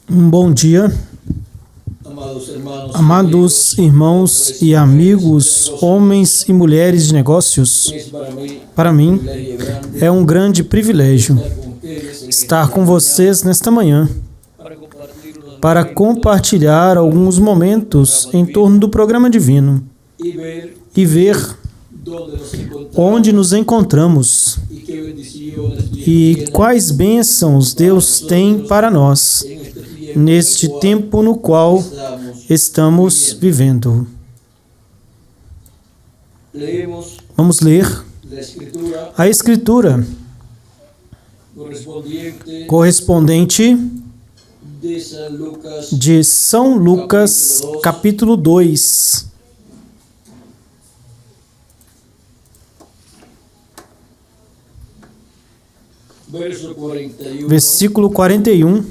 Um bom dia, amados irmãos e amigos, homens e mulheres de negócios. Para mim, é um grande privilégio estar com vocês nesta manhã para compartilhar alguns momentos em torno do programa divino e ver onde nos encontramos e quais bênçãos Deus tem para nós neste tempo no qual estamos vivendo. Vamos ler a Escritura correspondente de São Lucas, capítulo 2. Versículo 41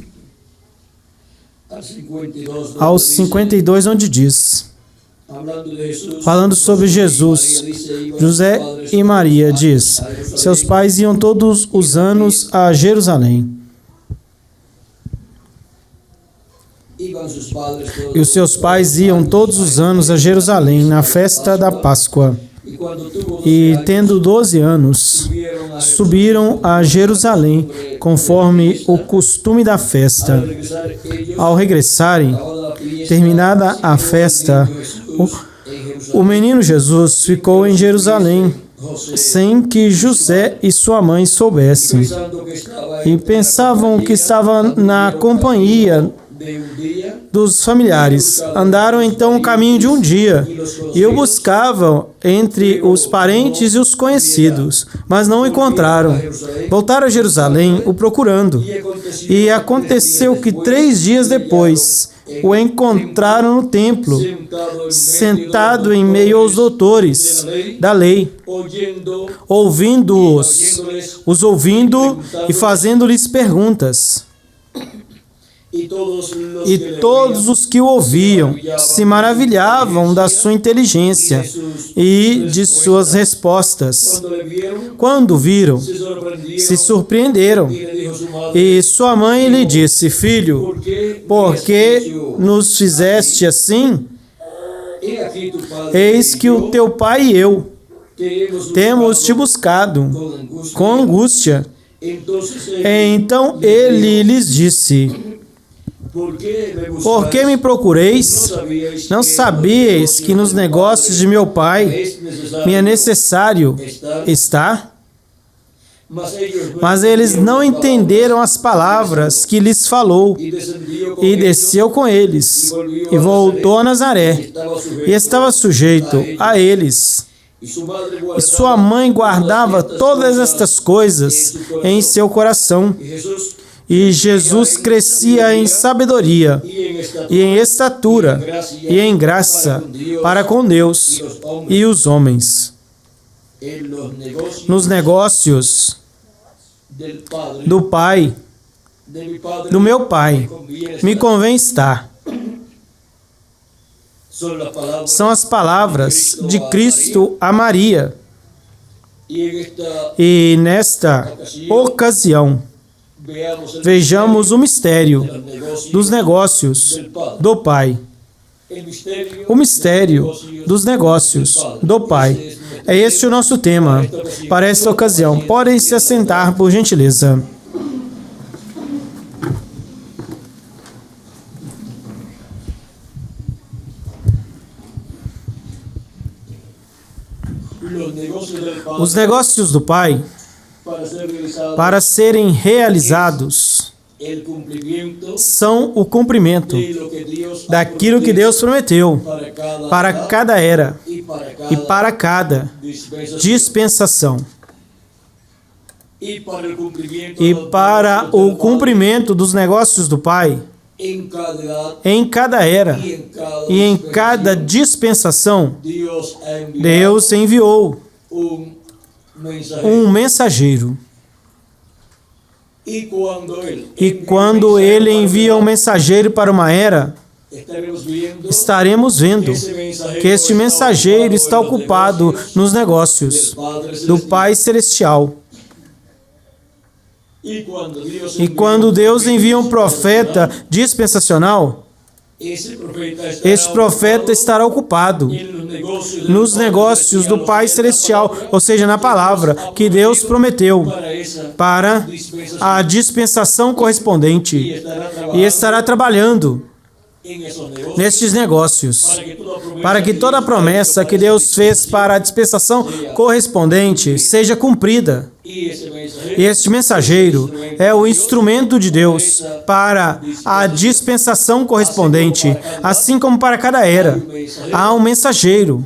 ao 52, onde diz, falando sobre Jesus, José e Maria, diz, seus pais iam todos os anos a Jerusalém. E os seus pais iam todos os anos a Jerusalém na festa da Páscoa. E, tendo 12 anos, subiram a Jerusalém, conforme o costume da festa. Ao regressarem, terminada a festa, o menino Jesus ficou em Jerusalém, sem que José e sua mãe soubessem. E pensavam que estava na companhia dos familiares. Andaram então o caminho de um dia e o buscavam entre os parentes e os conhecidos, mas não o encontraram. Voltaram a Jerusalém o procurando. E aconteceu que 3 dias depois o encontraram no templo, sentado em meio aos doutores da lei, ouvindo-os, e fazendo-lhes perguntas. E todos os que o ouviam se maravilhavam da sua inteligência e de suas respostas. Quando viram, se surpreenderam. E sua mãe lhe disse, filho, por que nos fizeste assim? Eis que o teu pai e eu temos te buscado com angústia. Então ele lhes disse, por que me procureis? Não sabíeis que nos negócios de meu pai me é necessário estar? Mas eles não entenderam as palavras que lhes falou, e desceu com eles, e voltou a Nazaré, e estava sujeito a eles. E sua mãe guardava todas estas coisas em seu coração. E Jesus crescia em sabedoria, e em estatura, e em graça, para com Deus e os homens. Nos negócios do Pai, do meu Pai, me convém estar. São as palavras de Cristo a Maria. E nesta ocasião, vejamos o mistério dos negócios do Pai. O mistério dos negócios do Pai. É este o nosso tema para esta ocasião. Podem se assentar, por gentileza. Os negócios do Pai, para serem realizados, são o cumprimento daquilo que Deus prometeu para cada era e para cada dispensação. E para o cumprimento dos negócios do Pai, em cada era e em cada dispensação, Deus enviou um mensageiro. E quando ele envia um mensageiro para uma era, estaremos vendo que este mensageiro está ocupado nos negócios do Pai Celestial. E quando Deus envia um profeta dispensacional, este profeta estará ocupado nos negócios do Pai Celestial, ou seja, na palavra que Deus prometeu para a dispensação correspondente, e estará trabalhando nestes negócios, para que toda a promessa que Deus fez para a dispensação correspondente seja cumprida. E este mensageiro é o instrumento de Deus para a dispensação correspondente, assim como para cada era. Há um mensageiro,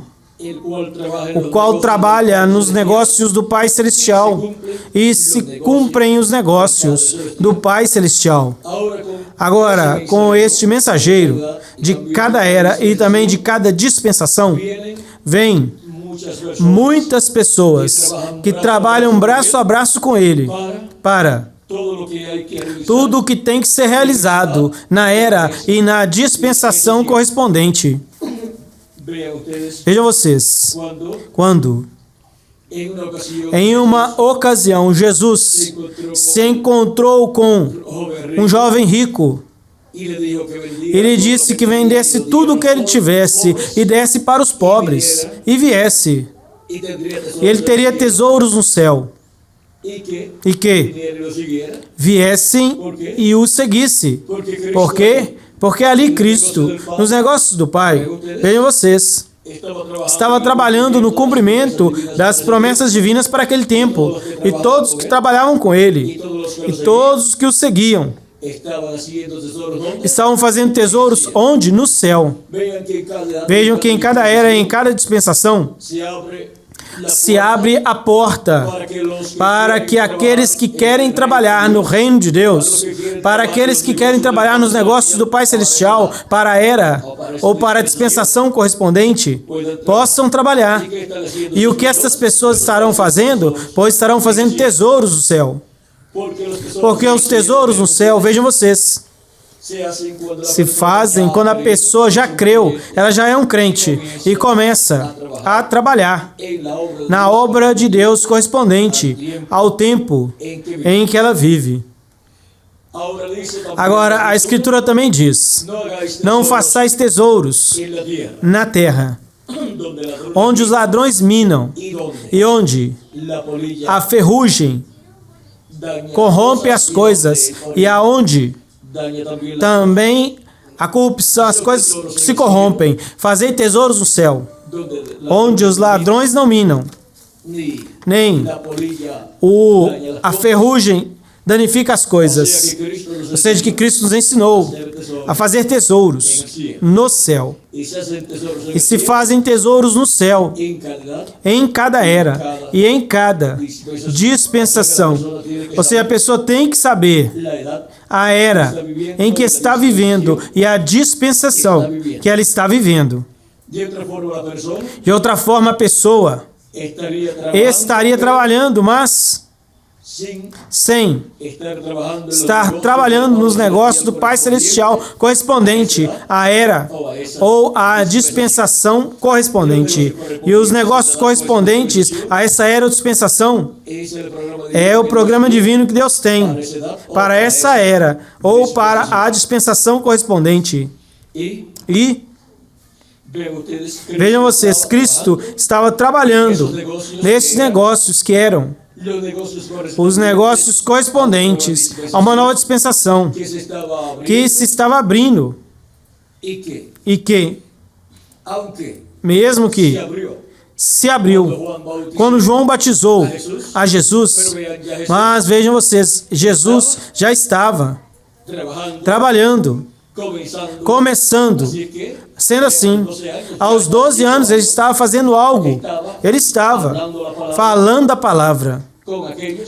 o qual trabalha nos negócios do Pai Celestial e se cumprem os negócios do Pai Celestial. Agora, com este mensageiro de cada era e também de cada dispensação, vem muitas pessoas que trabalham braço a braço com ele para tudo o que tem que ser realizado na era e na dispensação correspondente. Vejam vocês, quando em uma ocasião Jesus se encontrou com um jovem rico, ele disse que vendesse tudo o que ele tivesse e desse para os pobres e viesse. Ele teria tesouros no céu. E que viessem e o seguisse. Por quê? Porque ali Cristo, nos negócios do Pai, vejam vocês, estava trabalhando no cumprimento das promessas divinas para aquele tempo. E todos que trabalhavam com ele, e todos que o seguiam, estavam fazendo tesouros onde? No céu. Vejam que em cada era e em cada dispensação se abre a porta para que aqueles que querem trabalhar no reino de Deus, para aqueles que querem trabalhar nos negócios do Pai Celestial, para a era ou para a dispensação correspondente, possam trabalhar. E o que estas pessoas estarão fazendo? Pois estarão fazendo tesouros no céu. Porque os tesouros no céu, vejam vocês, se fazem quando a pessoa já creu, ela já é um crente e começa a trabalhar na obra de Deus correspondente ao tempo em que ela vive. Agora, a Escritura também diz: não façais tesouros na terra, onde os ladrões minam e onde a ferrugem corrompe as coisas, e aonde também a corrupção, as coisas se corrompem. Fazei tesouros no céu, onde os ladrões não minam, nem a ferrugem danifica as coisas. Ou seja, que Cristo nos ensinou a fazer tesouros no céu. E se fazem tesouros no céu, em cada era e em cada dispensação. Ou seja, a pessoa tem que saber a era em que está vivendo e a dispensação que ela está vivendo. De outra forma, a pessoa estaria trabalhando, mas sem estar trabalhando nos negócios do Pai Celestial correspondente à era ou à dispensação correspondente. E os negócios correspondentes a essa era ou dispensação é o programa divino que Deus tem para essa era ou para a dispensação correspondente. E vejam vocês, Cristo estava trabalhando nesses negócios que eram os negócios correspondentes a uma nova dispensação que se estava abrindo e que, mesmo que se abriu quando João batizou a Jesus, mas vejam vocês, Jesus já estava trabalhando, começando. Sendo assim, aos 12 anos ele estava fazendo algo. Ele estava falando a palavra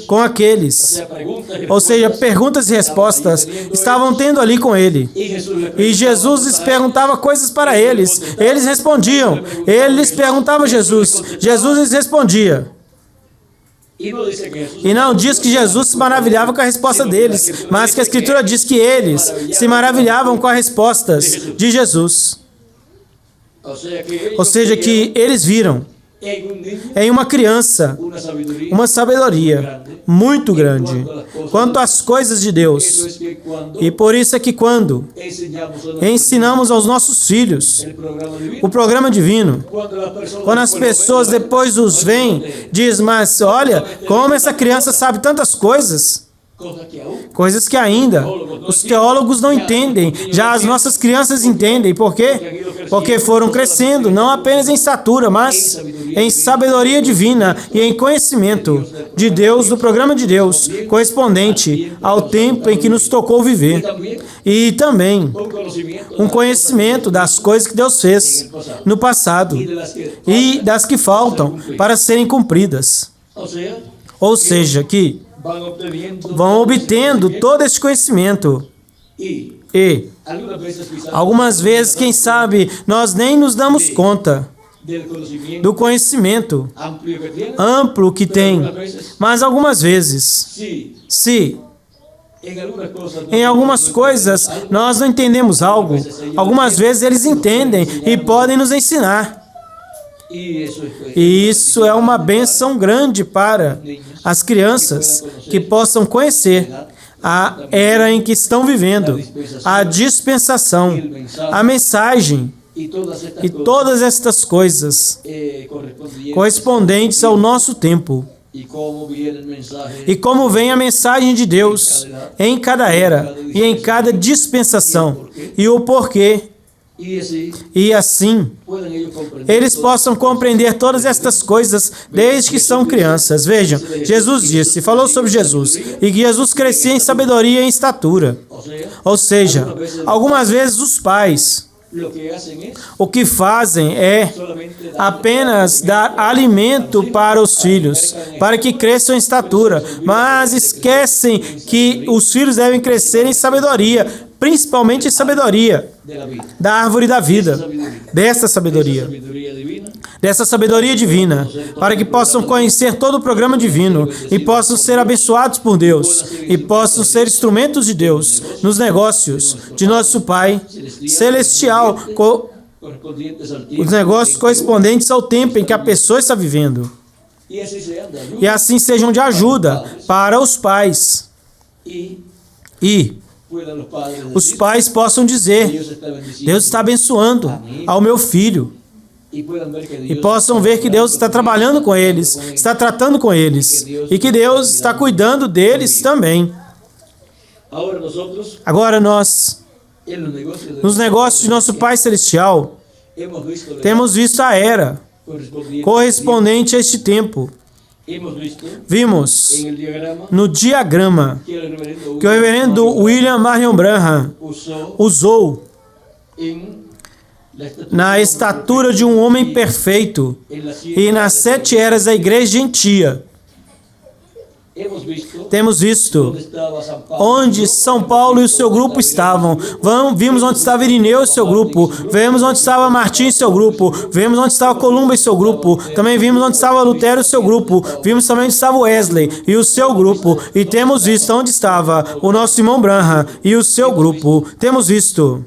com aqueles. Ou seja, perguntas e respostas estavam tendo ali com ele. E Jesus lhes perguntava coisas para eles. Eles respondiam. Ele lhes perguntava a Jesus. Jesus lhes respondia. E não diz que Jesus se maravilhava com a resposta deles, mas que a Escritura diz que eles se maravilhavam com as respostas de Jesus. Ou seja, que eles viram em uma criança uma sabedoria muito grande quanto às coisas de Deus. E por isso é que quando ensinamos aos nossos filhos o programa divino, quando as pessoas depois os veem, diz, mas olha, como essa criança sabe tantas coisas, coisas que ainda os teólogos não entendem, já as nossas crianças entendem. Por quê? Porque foram crescendo, não apenas em estatura, mas em sabedoria divina e em conhecimento de Deus, do programa de Deus, correspondente ao tempo em que nos tocou viver. E também um conhecimento das coisas que Deus fez no passado e das que faltam para serem cumpridas. Ou seja, que vão obtendo todo esse conhecimento. E algumas vezes, quem sabe, nós nem nos damos conta do conhecimento amplo que tem. Mas algumas vezes, se em algumas coisas nós não entendemos algo, algumas vezes eles entendem e podem nos ensinar. E isso é uma bênção grande para as crianças que possam conhecer a era em que estão vivendo, a dispensação, a mensagem e todas estas coisas correspondentes ao nosso tempo. E como vem a mensagem de Deus em cada era e em cada dispensação e o porquê. E assim, eles possam compreender todas estas coisas desde que são crianças. Vejam, Jesus disse, falou sobre Jesus, e que Jesus crescia em sabedoria e em estatura. Ou seja, algumas vezes os pais, o que fazem é apenas dar alimento para os filhos, para que cresçam em estatura, mas esquecem que os filhos devem crescer em sabedoria, principalmente em sabedoria da árvore da vida, dessa sabedoria divina, para que possam conhecer todo o programa divino e possam ser abençoados por Deus e possam ser instrumentos de Deus nos negócios de nosso Pai Celestial, os negócios correspondentes ao tempo em que a pessoa está vivendo. E assim sejam de ajuda para os pais. E os pais possam dizer, Deus está abençoando ao meu filho. E possam ver que Deus está trabalhando com eles, está tratando com eles. E que Deus está cuidando deles também. Agora nós, nos negócios de nosso Pai Celestial, temos visto a era correspondente a este tempo. Vimos no diagrama que o reverendo William Marion Branham usou na estatura de um homem perfeito e nas 7 eras da igreja gentia. Temos visto onde São Paulo e o seu grupo estavam. Vimos onde estava Irineu e seu grupo. Vemos onde estava Martim e seu grupo. Vemos onde estava Columba e seu grupo. Também vimos onde estava Lutero e seu grupo. Vimos também onde estava Wesley e o seu grupo. E temos visto onde estava o nosso irmão Branham e o seu grupo. Temos visto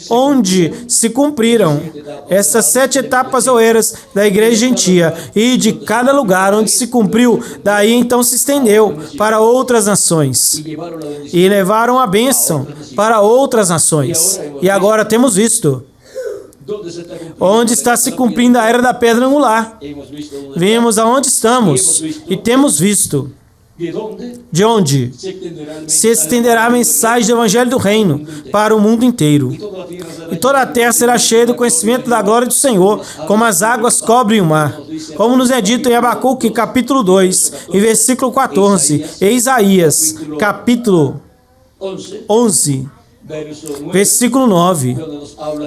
onde se cumpriram essas 7 etapas ou eras da igreja gentia, e de cada lugar onde se cumpriu, daí então se estendeu para outras nações e levaram a bênção para outras nações. E agora temos visto onde está se cumprindo a era da pedra angular. Vimos aonde estamos e temos visto de onde se estenderá a mensagem do Evangelho do Reino para o mundo inteiro. E toda a terra será cheia do conhecimento da glória do Senhor, como as águas cobrem o mar. Como nos é dito em Abacuque, capítulo 2, e versículo 14, e Isaías, capítulo 11, versículo 9,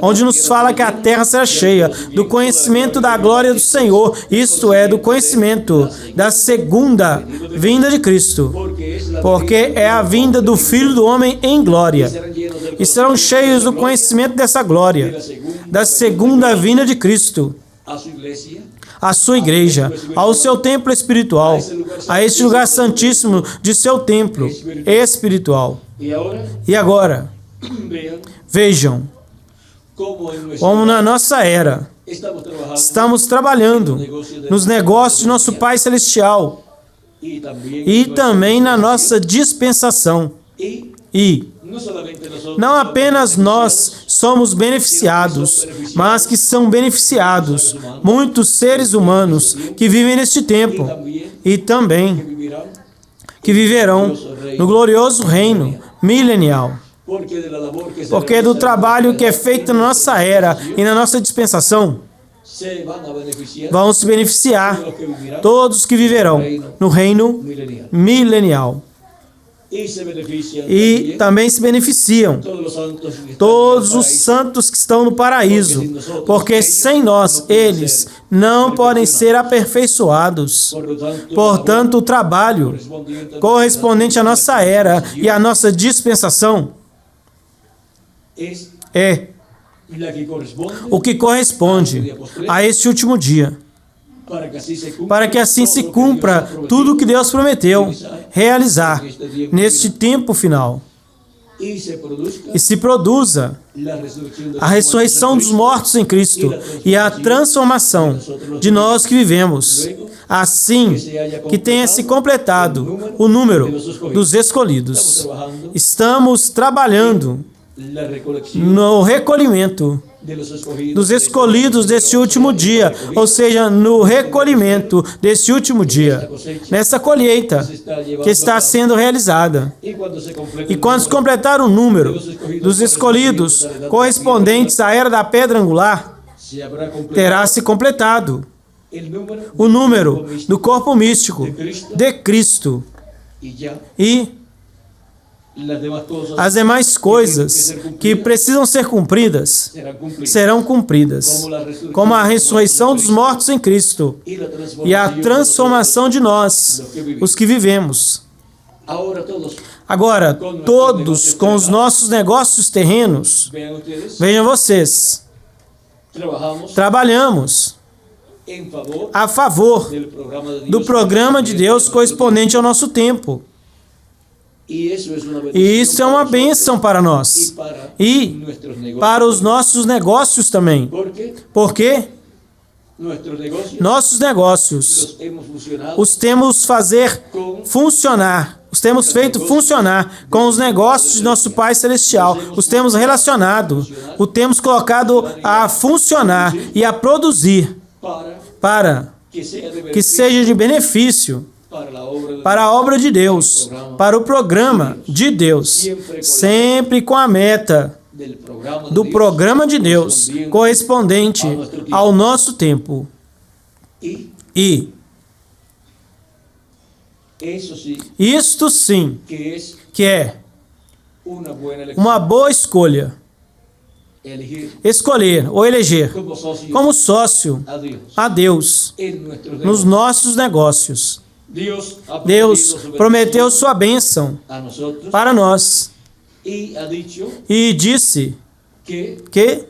onde nos fala que a terra será cheia do conhecimento da glória do Senhor, isto é, do conhecimento da segunda vinda de Cristo, porque é a vinda do Filho do Homem em glória, e serão cheios do conhecimento dessa glória, da segunda vinda de Cristo, a sua igreja, ao seu templo espiritual, a este lugar santíssimo de seu templo espiritual. E agora, vejam como na nossa era Estamos trabalhando nos negócios de nosso Pai Celestial e também na nossa dispensação. E não apenas nós somos beneficiados, mas que são beneficiados muitos seres humanos que vivem neste tempo e também que viverão no glorioso reino milenial. Porque do trabalho que é feito na nossa era e na nossa dispensação, vão se beneficiar todos que viverão no reino milenial. E também se beneficiam todos os santos que estão no paraíso, porque sem nós eles não podem ser aperfeiçoados. Portanto, o trabalho correspondente à nossa era e à nossa dispensação é o que corresponde a este último dia, para que assim se cumpra tudo o que Deus prometeu realizar neste tempo final e se produza a ressurreição dos mortos em Cristo e a transformação de nós que vivemos, assim que tenha se completado o número dos escolhidos. Estamos trabalhando no recolhimento dos escolhidos deste último dia, ou seja, no recolhimento deste último dia, nessa colheita que está sendo realizada. E quando se completar o número dos escolhidos correspondentes à era da pedra angular, terá se completado o número do corpo místico de Cristo. E as demais coisas que precisam ser cumpridas serão cumpridas, como a ressurreição dos mortos em Cristo e a transformação de nós, os que vivemos. Agora, todos com os nossos negócios terrenos, vejam vocês, trabalhamos a favor do programa de Deus correspondente ao nosso tempo. E isso é uma bênção para nós e para os nossos negócios também. Porque nossos negócios os temos feito funcionar com os negócios de nosso Pai Celestial. Os temos relacionado, o temos colocado a funcionar e a produzir para que seja de benefício para a obra de Deus, para o programa de Deus, sempre com a meta do programa de Deus correspondente ao nosso tempo. E isto sim que é uma boa escolha, escolher ou eleger como sócio a Deus nos nossos negócios. Deus prometeu sua bênção para nós e disse que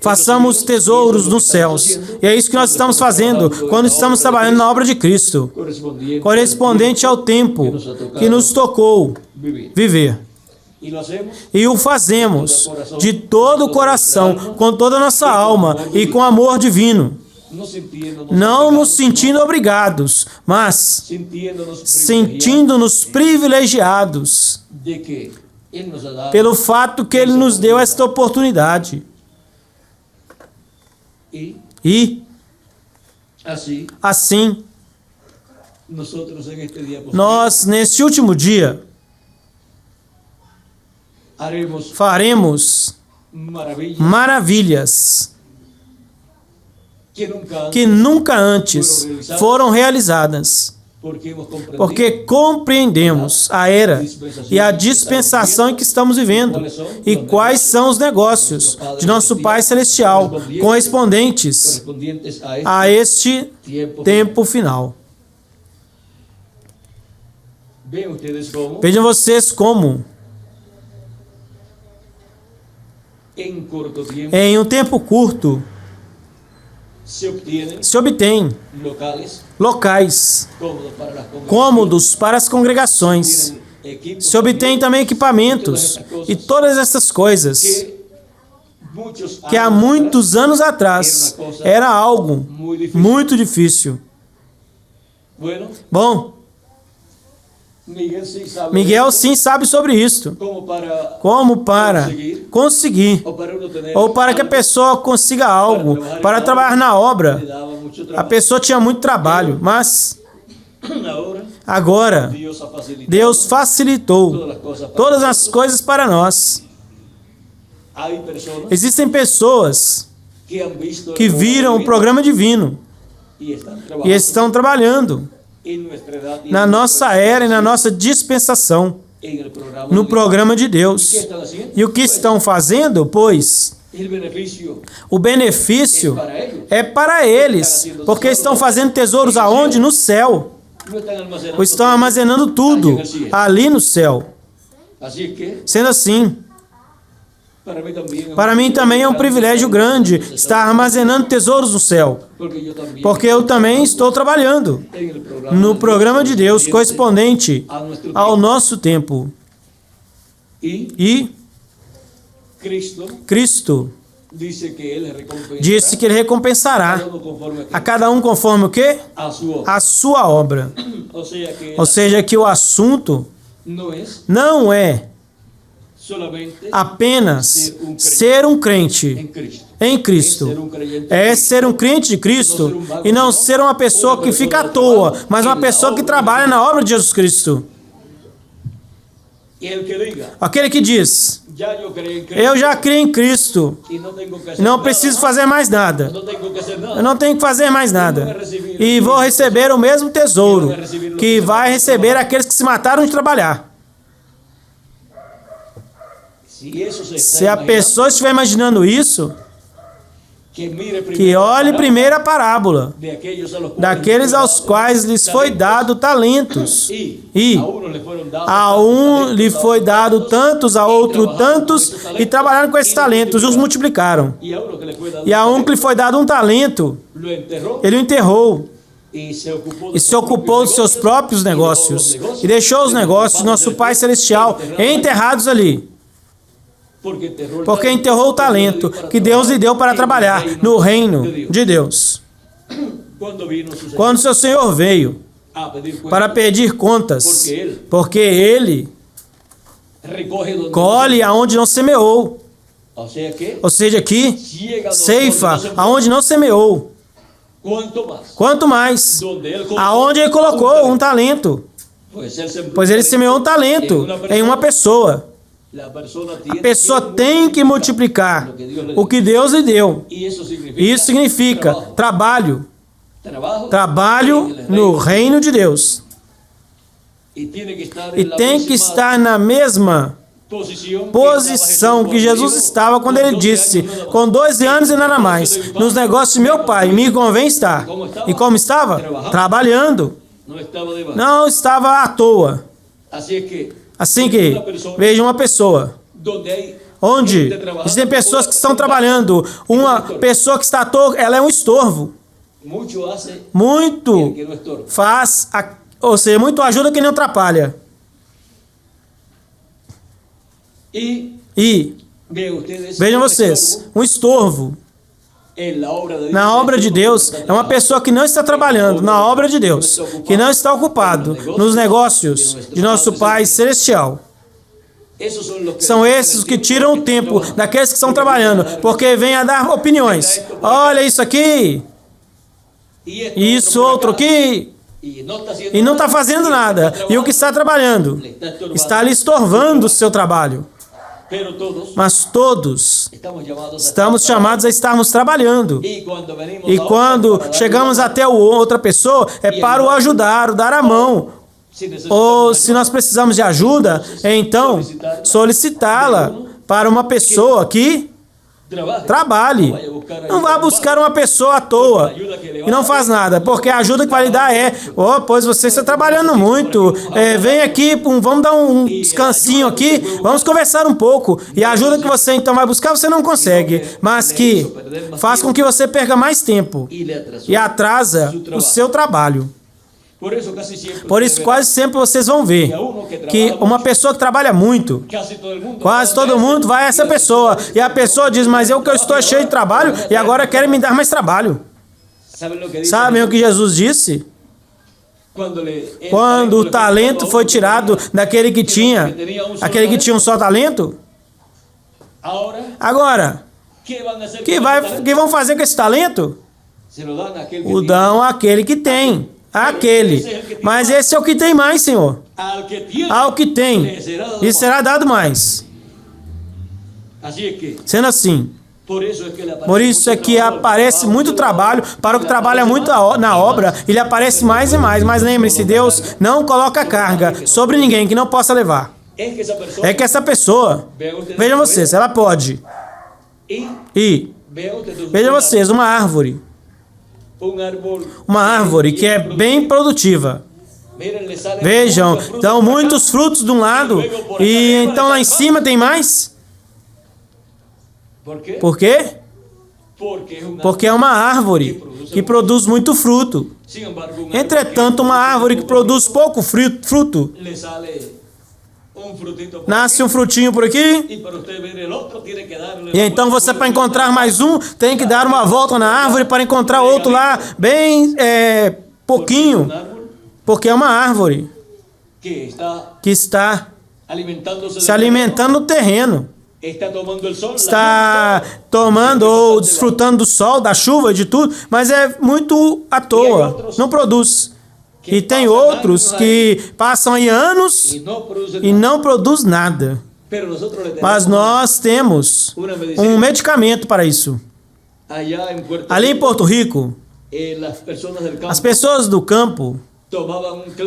façamos tesouros nos céus. E é isso que nós estamos fazendo quando estamos trabalhando na obra de Cristo, correspondente ao tempo que nos tocou viver. E o fazemos de todo o coração, com toda a nossa alma e com amor divino. Não nos sentindo obrigados, mas sentindo-nos privilegiados pelo fato que Ele nos deu esta oportunidade. E assim, nós, neste último dia, faremos maravilhas que nunca antes foram realizadas, porque compreendemos a era e a dispensação em que estamos vivendo e quais são os negócios de nosso Pai Celestial correspondentes a este tempo final. Vejam vocês como em um tempo curto se obtém locais cômodos para as congregações. Se obtém também equipamentos e todas essas coisas que há muitos anos atrás era algo muito difícil. Bom, Miguel sim sabe sobre isto. Como para conseguir, ou para que a pessoa consiga algo, para trabalhar na obra. A pessoa tinha muito trabalho, mas agora Deus facilitou todas as coisas para nós. Existem pessoas que viram o programa divino e estão trabalhando na nossa era e na nossa dispensação, no programa de Deus. E o que estão fazendo? Pois o benefício é para eles, porque estão fazendo tesouros aonde? No céu. Ou estão armazenando tudo ali no céu. Sendo assim, para mim também é um privilégio grande estar armazenando tesouros no céu, porque eu também estou trabalhando no programa de Deus correspondente ao nosso tempo. E Cristo disse que Ele recompensará a cada um conforme o quê? A sua obra. Ou seja, que o assunto não é apenas ser um crente em Cristo. É ser um crente de Cristo e não ser uma pessoa que fica à toa, mas uma pessoa que trabalha na obra de Jesus Cristo. Aquele que diz: eu já criei em Cristo, não preciso fazer mais nada. Eu não tenho que fazer mais nada. E vou receber o mesmo tesouro que vai receber aqueles que se mataram de trabalhar. Se a pessoa estiver imaginando isso, que olhe primeiro a parábola daqueles aos quais lhes foi dado talentos, e a um lhe foi dado tantos, a outro tantos, e trabalharam com esses talentos e os multiplicaram. E a um que lhe foi dado um talento, ele o enterrou e se ocupou dos seus próprios negócios e deixou os negócios de nosso Pai Celestial enterrados ali. Porque enterrou o talento que Deus lhe deu para trabalhar no reino de Deus. Quando seu Senhor veio para pedir contas, porque Ele colhe aonde não semeou. Ou seja, que ceifa aonde não semeou. Quanto mais, aonde Ele colocou um talento. Pois Ele semeou um talento em uma pessoa. A pessoa tem que multiplicar o que Deus lhe deu. Isso significa trabalho. Trabalho no reino de Deus. E tem que estar na mesma posição que Jesus estava quando Ele disse: com 12 anos e nada mais, nos negócios de meu Pai, me convém estar. E como estava? Trabalhando. Não estava à toa. Assim que, veja uma pessoa, onde existem pessoas que estão trabalhando, uma pessoa que está à toa, ela é um estorvo. Muito faz, ou seja, muito ajuda que nem atrapalha. E, vejam vocês, um estorvo na obra de Deus é uma pessoa que não está trabalhando na obra de Deus, que não está ocupado nos negócios de nosso Pai Celestial. São esses que tiram o tempo daqueles que estão trabalhando, porque vêm a dar opiniões. Olha isso aqui, isso outro aqui, e não está fazendo nada. E o que está trabalhando está lhe estorvando o seu trabalho. Mas todos estamos chamados a estarmos trabalhando. E quando chegamos até outra pessoa, é para o ajudar, o dar a mão. Ou se nós precisamos de ajuda, então solicitá-la para uma pessoa que trabalhe. Não vá buscar uma pessoa à toa e não faz nada, porque a ajuda que vai lhe dar é: pois você está trabalhando muito, vem aqui, vamos dar um descansinho aqui, vamos conversar um pouco. E a ajuda que você então vai buscar, você não consegue, mas que faz com que você perca mais tempo e atrasa o seu trabalho. Por isso, quase sempre vocês vão ver que uma pessoa que trabalha muito, quase todo mundo vai a essa pessoa. E a pessoa diz, mas eu que eu estou cheio de trabalho e agora querem me dar mais trabalho. Sabem o que Jesus disse? Quando o talento foi tirado daquele que tinha, aquele que tinha um só talento, agora, que vão fazer com esse talento? O dão àquele que tem, àquele. Mas esse é o que tem mais, Senhor. Ao que tem, lhe será dado mais. Sendo assim, por isso é que aparece muito trabalho para o que trabalha muito na obra, ele aparece mais e mais. Mas lembre-se, Deus não coloca carga sobre ninguém que não possa levar. É que essa pessoa, vejam vocês, ela pode. E, vejam vocês, uma árvore que é bem produtiva. Vejam, dão muitos frutos de um lado, e então lá em cima tem mais. Por quê? Porque é uma árvore que produz muito fruto. Entretanto, uma árvore que produz pouco fruto, nasce um frutinho por aqui, e então você, para encontrar mais um, tem que dar uma volta na árvore para encontrar outro lá, bem pouquinho, porque é uma árvore que está se alimentando no terreno. Está tomando ou desfrutando do sol, da chuva, de tudo, mas é muito à toa, não produz. E tem outros que passam aí anos e não produz nada. Mas nós temos um medicamento para isso. Ali em Porto Rico, as pessoas do campo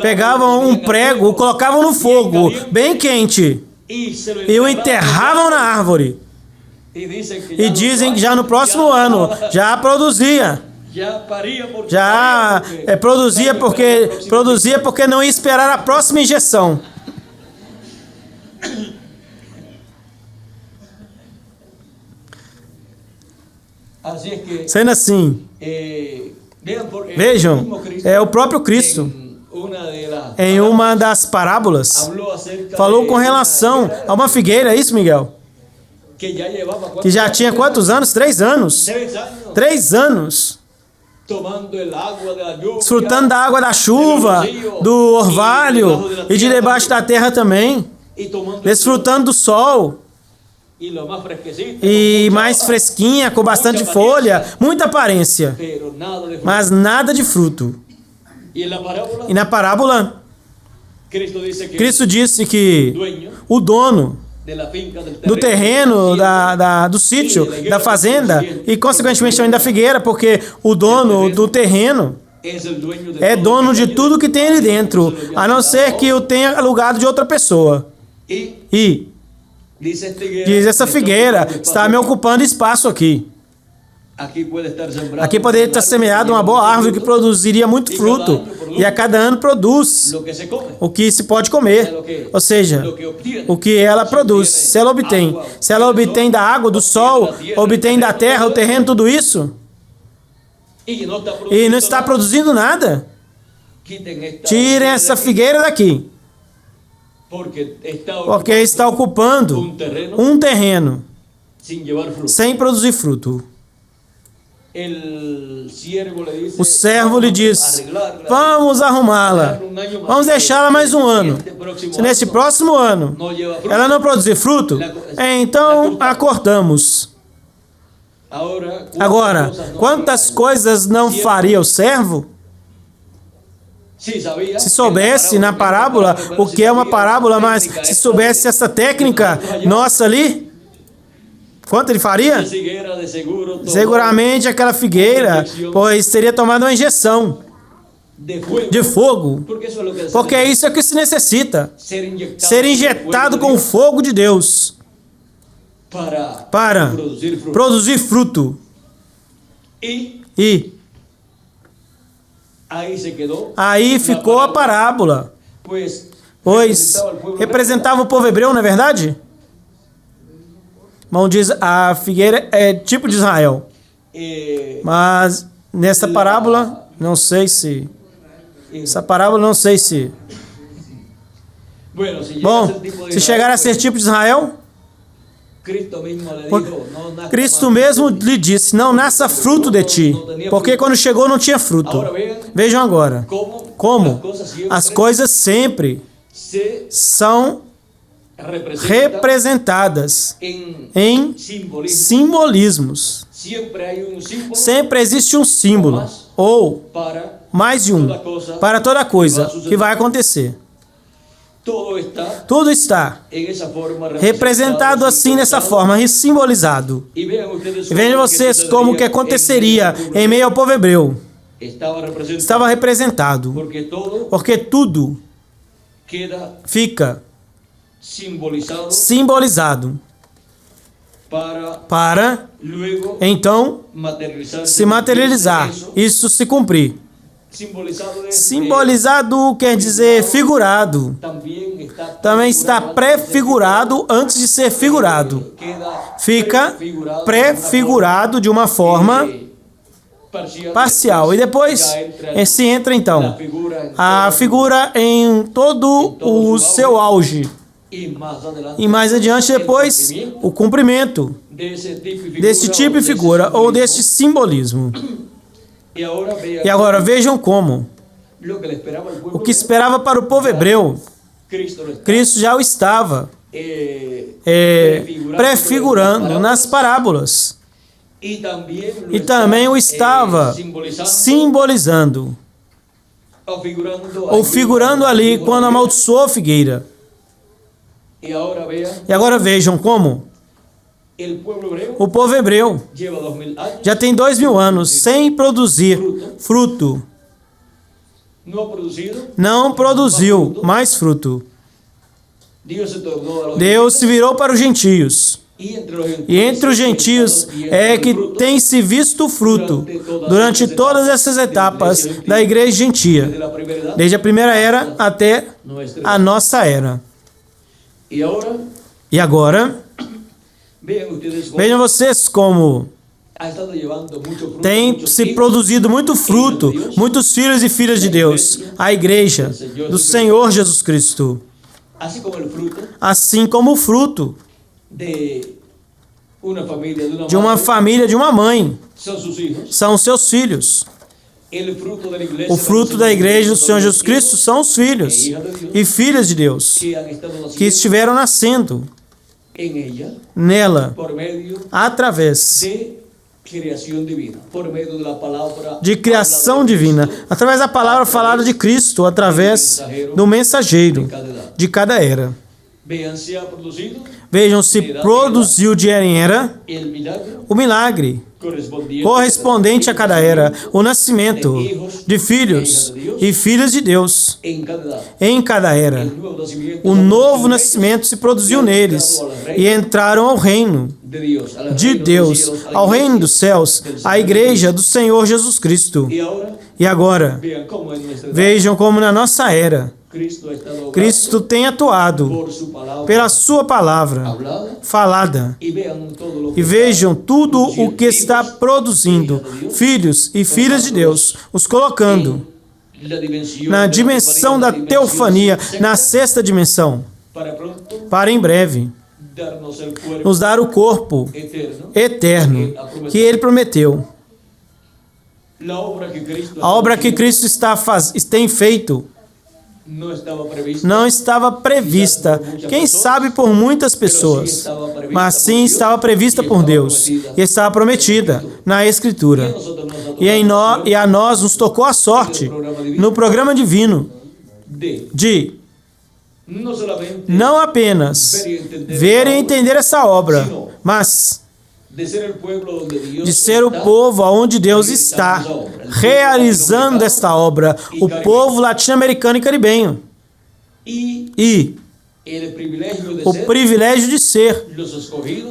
pegavam um prego, colocavam no fogo, bem quente, e o enterravam na árvore. E dizem que já no próximo ano já produzia. Já produzia porque não ia esperar a próxima injeção. Sendo assim, vejam, é o próprio Cristo, em uma das parábolas, falou com relação a uma figueira, é isso, Miguel? Que já tinha quantos anos? 3 anos. 3 anos. Desfrutando da água da chuva, do orvalho e de debaixo da terra também. Desfrutando do sol. E mais fresquinha, com bastante folha, muita aparência, mas nada de fruto. E na parábola, Cristo disse que o dono do terreno, do sítio, da fazenda e consequentemente também da figueira, porque o dono do terreno é dono de tudo que tem ali dentro, a não ser que o tenha alugado de outra pessoa. E diz, essa figueira está me ocupando espaço aqui. Aqui poderia estar semeada uma boa árvore que produziria muito fruto. E a cada ano produz o que se pode comer. Ou seja, o que ela produz, se ela obtém. Se ela obtém da água, do sol, obtém da terra, o terreno, tudo isso, e não está produzindo nada, tirem essa figueira daqui. Porque está ocupando um terreno sem produzir fruto. O servo lhe diz, vamos arrumá-la, vamos deixá-la mais um ano. Se nesse próximo ano ela não produzir fruto, então a cortamos. Agora, quantas coisas não faria o servo? Se soubesse na parábola o que é uma parábola, mas se soubesse essa técnica nossa ali, quanto ele faria? Seguramente aquela figueira, pois teria tomado uma injeção de fogo, porque é isso que se necessita, ser injetado com o fogo de Deus para produzir fruto. E aí ficou a parábola, pois representava o povo hebreu, não é verdade? Irmão diz, a figueira é tipo de Israel. Mas nessa parábola, não sei se Essa parábola não sei se... Bom, se chegar a ser tipo de Israel, Cristo mesmo lhe disse, não nasça fruto de ti, porque quando chegou não tinha fruto. Vejam agora, como as coisas sempre são representadas em simbolismos. Sempre existe um símbolo, ou mais de um, para toda coisa que vai acontecer. Tudo está representado assim, nessa forma, simbolizado. E vejam vocês como que aconteceria em meio ao povo hebreu. Estava representado, porque tudo fica simbolizado para então se materializar, isso se cumprir. Simbolizado quer dizer figurado. Também está prefigurado antes de ser figurado. Fica prefigurado de uma forma parcial. E depois se entra então a figura em todo o seu auge. E mais adiante depois o cumprimento desse tipo de figura ou desse simbolismo. E agora vejam como o que esperava para o povo hebreu, Cristo já o estava prefigurando nas parábolas. E também o estava simbolizando, ou figurando ali quando amaldiçoou a figueira. E agora vejam como o povo hebreu já tem 2000 anos sem produzir fruto. Não produziu mais fruto. Deus se virou para os gentios. E entre os gentios é que tem se visto o fruto durante todas essas etapas da igreja gentia, desde a primeira era até a nossa era. E agora, vejam vocês como tem se produzido muito fruto, muitos filhos e filhas de Deus, a igreja do Senhor Jesus Cristo. Assim como o fruto de uma família, de uma mãe, são seus filhos. O fruto da igreja do Senhor Jesus Cristo são os filhos e filhas de Deus que estiveram nascendo nela através de criação divina, através da palavra falada de Cristo, através do mensageiro de cada era. Vejam, se produziu de era em era o milagre correspondente a cada era, o nascimento de filhos e filhas de Deus em cada era. O novo nascimento se produziu neles e entraram ao reino de Deus, ao reino dos céus, à igreja do Senhor Jesus Cristo. E agora, vejam como na nossa era, Cristo tem atuado pela sua palavra falada. E vejam tudo o que está produzindo, filhos e filhas de Deus, os colocando na dimensão da teofania, na sexta dimensão, para em breve nos dar o corpo eterno que Ele prometeu. A obra que Cristo tem feito não estava prevista, quem sabe por muitas pessoas, mas sim estava prevista por Deus e estava prometida na Escritura. E a nós nos tocou a sorte no programa divino de não apenas ver e entender essa obra, mas de ser o povo onde Deus está realizando esta obra, o povo latino-americano e caribenho. E o privilégio de ser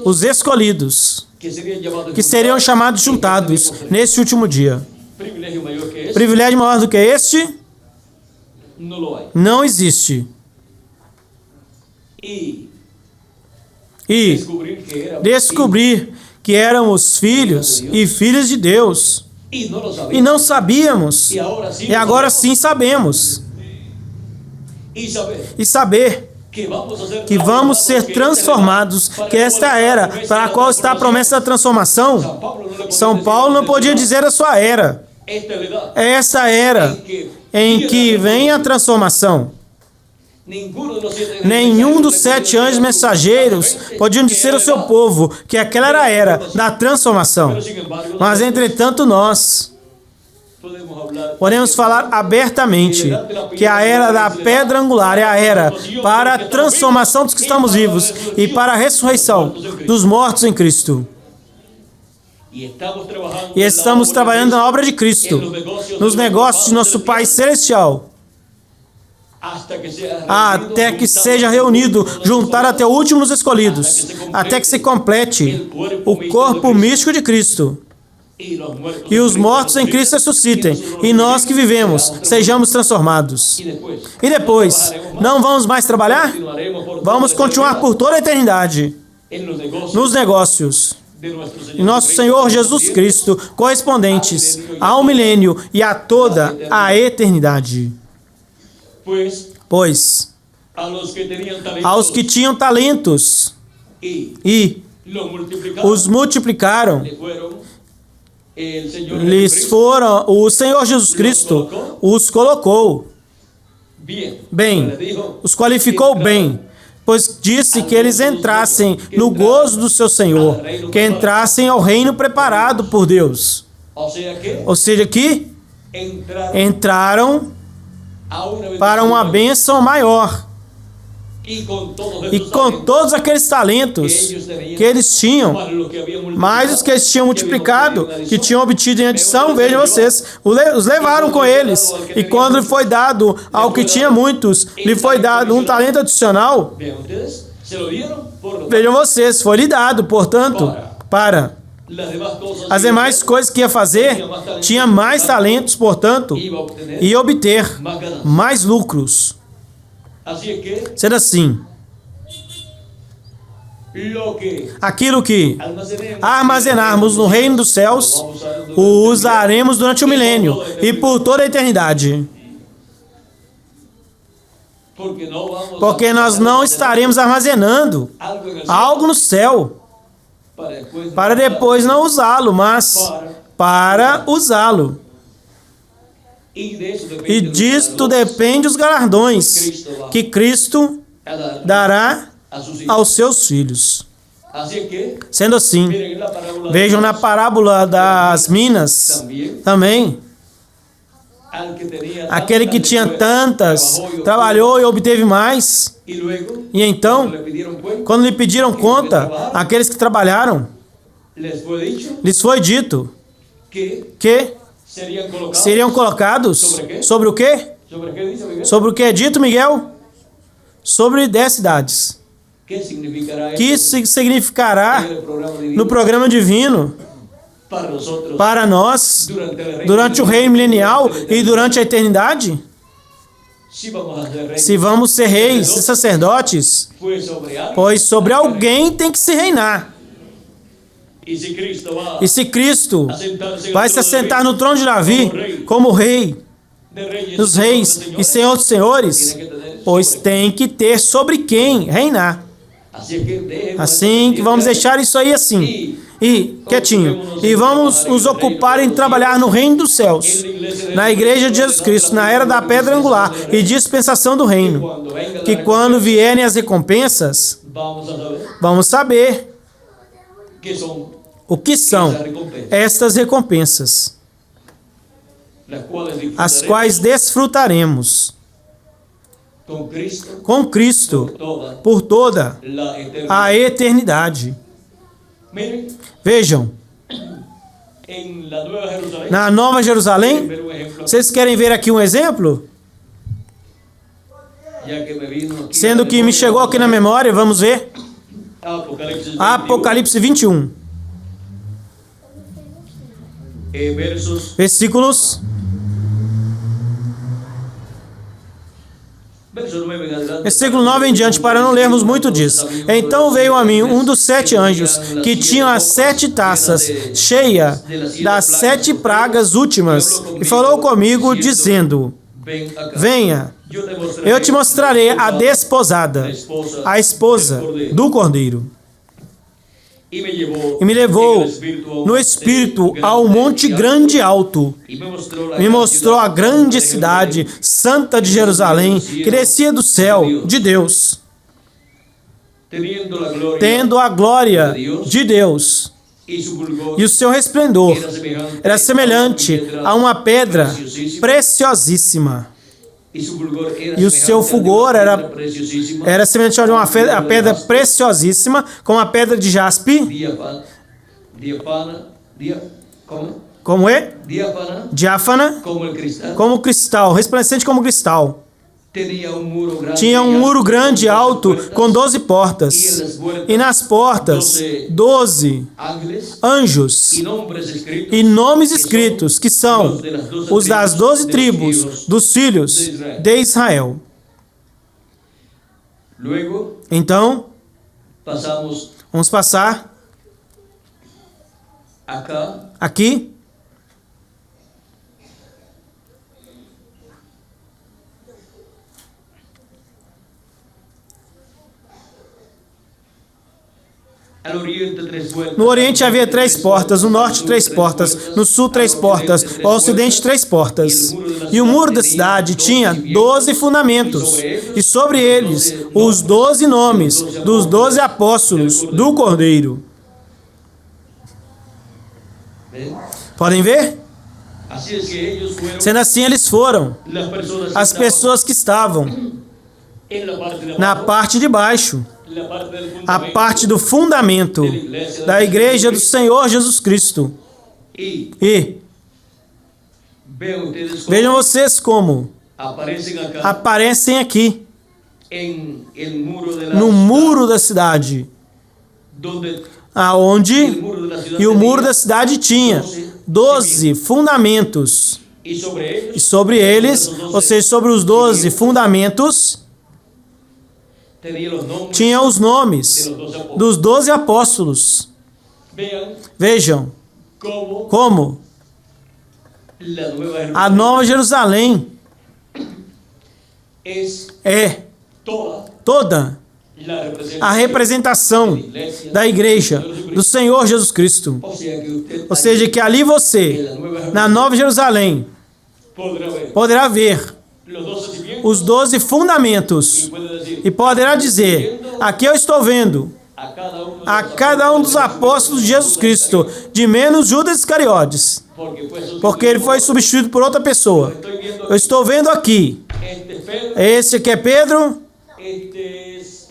os escolhidos, que seriam chamados juntados nesse último dia. Privilégio maior do que este? Não existe. E descobrir que éramos filhos e filhas de Deus E não sabíamos. E agora sim sabemos. E saber que vamos ser transformados, que esta era para a qual está a promessa da transformação. São Paulo não podia dizer a sua era. É essa era em que vem a transformação. Nenhum dos 7 anjos mensageiros podiam dizer ao seu povo que aquela era a era da transformação. Mas, entretanto, nós podemos falar abertamente que a era da pedra angular é a era para a transformação dos que estamos vivos e para a ressurreição dos mortos em Cristo. E estamos trabalhando na obra de Cristo, nos negócios de nosso Pai Celestial, até que seja reunido, juntar até o último dos escolhidos, até que se complete o corpo místico de Cristo. E os mortos em Cristo ressuscitem, e nós que vivemos sejamos transformados. E depois, não vamos mais trabalhar? Vamos continuar por toda a eternidade nos negócios de nosso Senhor Jesus Cristo, correspondentes ao milênio e a toda a eternidade. Pois, aos que tinham talentos e os multiplicaram, o Senhor Jesus Cristo os colocou bem, os qualificou bem, pois disse que eles entrassem no gozo do seu Senhor, que entrassem ao reino preparado por Deus. Ou seja, que entraram para uma bênção maior. E com todos aqueles talentos que eles tinham, mais os que eles tinham multiplicado, que tinham obtido em adição, vejam vocês, os levaram com eles. E quando lhe foi dado ao que tinha muitos, lhe foi dado um talento adicional, vejam vocês, foi lhe dado, portanto, para as demais coisas que ia fazer, tinha mais talentos, portanto, e obter mais lucros. Sendo assim, aquilo que armazenarmos no reino dos céus, o usaremos durante o milênio e por toda a eternidade. Porque nós não estaremos armazenando algo no céu para depois não usá-lo, mas para usá-lo. E disto depende os galardões que Cristo dará aos seus filhos. Sendo assim, vejam na parábola das minas também, aquele que tinha tantas, trabalhou e obteve mais, e então, quando lhe pediram conta, aqueles que trabalharam, lhes foi dito que seriam colocados sobre o quê? Sobre o que é dito, Miguel? Sobre 10 cidades. Que significará no programa divino para nós, durante o reino milenial e durante a eternidade? Se vamos ser reis e sacerdotes, pois sobre alguém tem que se reinar. E se Cristo vai se assentar no trono de Davi como rei dos reis e senhor dos senhores, pois tem que ter sobre quem reinar. Assim que vamos deixar isso aí assim, e quietinho, e vamos nos ocupar em trabalhar no reino dos céus, na igreja de Jesus Cristo, na era da pedra angular e dispensação do reino, que quando vierem as recompensas, vamos saber o que são estas recompensas, as quais desfrutaremos com Cristo por toda a eternidade. Vejam, na Nova Jerusalém, vocês querem ver aqui um exemplo? Sendo que me chegou aqui na memória, vamos ver. Apocalipse 21. Versículos Versículo 9 em diante, para não lermos muito disso. Então veio a mim um dos 7 anjos, que tinham as 7 taças, cheia das 7 pragas últimas, e falou comigo, dizendo: venha, eu te mostrarei a desposada, a esposa do Cordeiro. E me levou no Espírito ao monte grande e alto. Me mostrou a grande cidade, santa de Jerusalém, que descia do céu de Deus, tendo a glória de Deus. E o seu resplendor era semelhante a uma pedra preciosíssima. E o seu fulgor era semelhante a uma pedra preciosíssima, como a pedra de jaspe. Como é? Diáfana, como cristal, resplandecente como cristal. Tinha um muro grande e alto com 12 portas, e nas portas 12 anjos e nomes escritos, que são os das 12 tribos dos filhos de Israel. Então, vamos passar aqui. No Oriente havia 3 portas, no Norte 3 portas, no Sul 3 portas, no Ocidente 3 portas. E o muro da cidade tinha 12 fundamentos, e sobre eles os 12 nomes dos 12 apóstolos do Cordeiro. Podem ver? Sendo assim, eles foram as pessoas que estavam na parte de baixo, a parte do fundamento da igreja do Senhor Jesus Cristo. E vejam vocês como aparecem aqui no muro da cidade, aonde o muro da cidade tinha 12 fundamentos, e sobre eles, ou seja, sobre os 12 fundamentos, tinha os nomes dos 12 apóstolos. Vejam como a Nova Jerusalém é toda a representação da igreja do Senhor Jesus Cristo. Ou seja, que ali você, na Nova Jerusalém, poderá ver os 12 fundamentos e poderá dizer: aqui eu estou vendo a cada um dos apóstolos de Jesus Cristo, de menos Judas Iscariotes, porque ele foi substituído por outra pessoa. Eu estou vendo aqui, esse aqui é Pedro,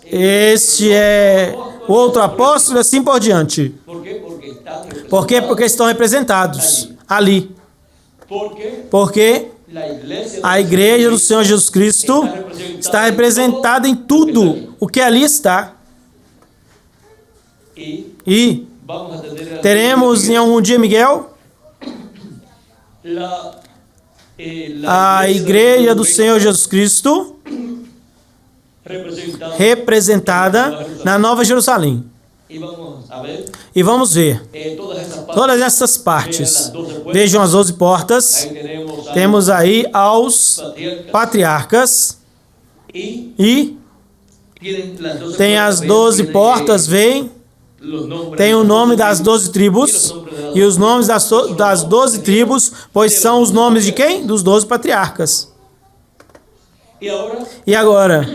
este é o outro apóstolo, e assim por diante. Por quê? Porque estão representados ali. Porque a igreja do Senhor Jesus Cristo está representada em tudo o que ali está. E teremos em algum dia, Miguel, a igreja do Senhor Jesus Cristo representada na Nova Jerusalém. E vamos ver todas essas partes. Vejam as 12 portas. Temos aí aos patriarcas. E tem as 12 portas, veem? Tem o nome das 12 tribos. E os nomes das 12 tribos, pois são os nomes de quem? Dos 12 patriarcas. E agora,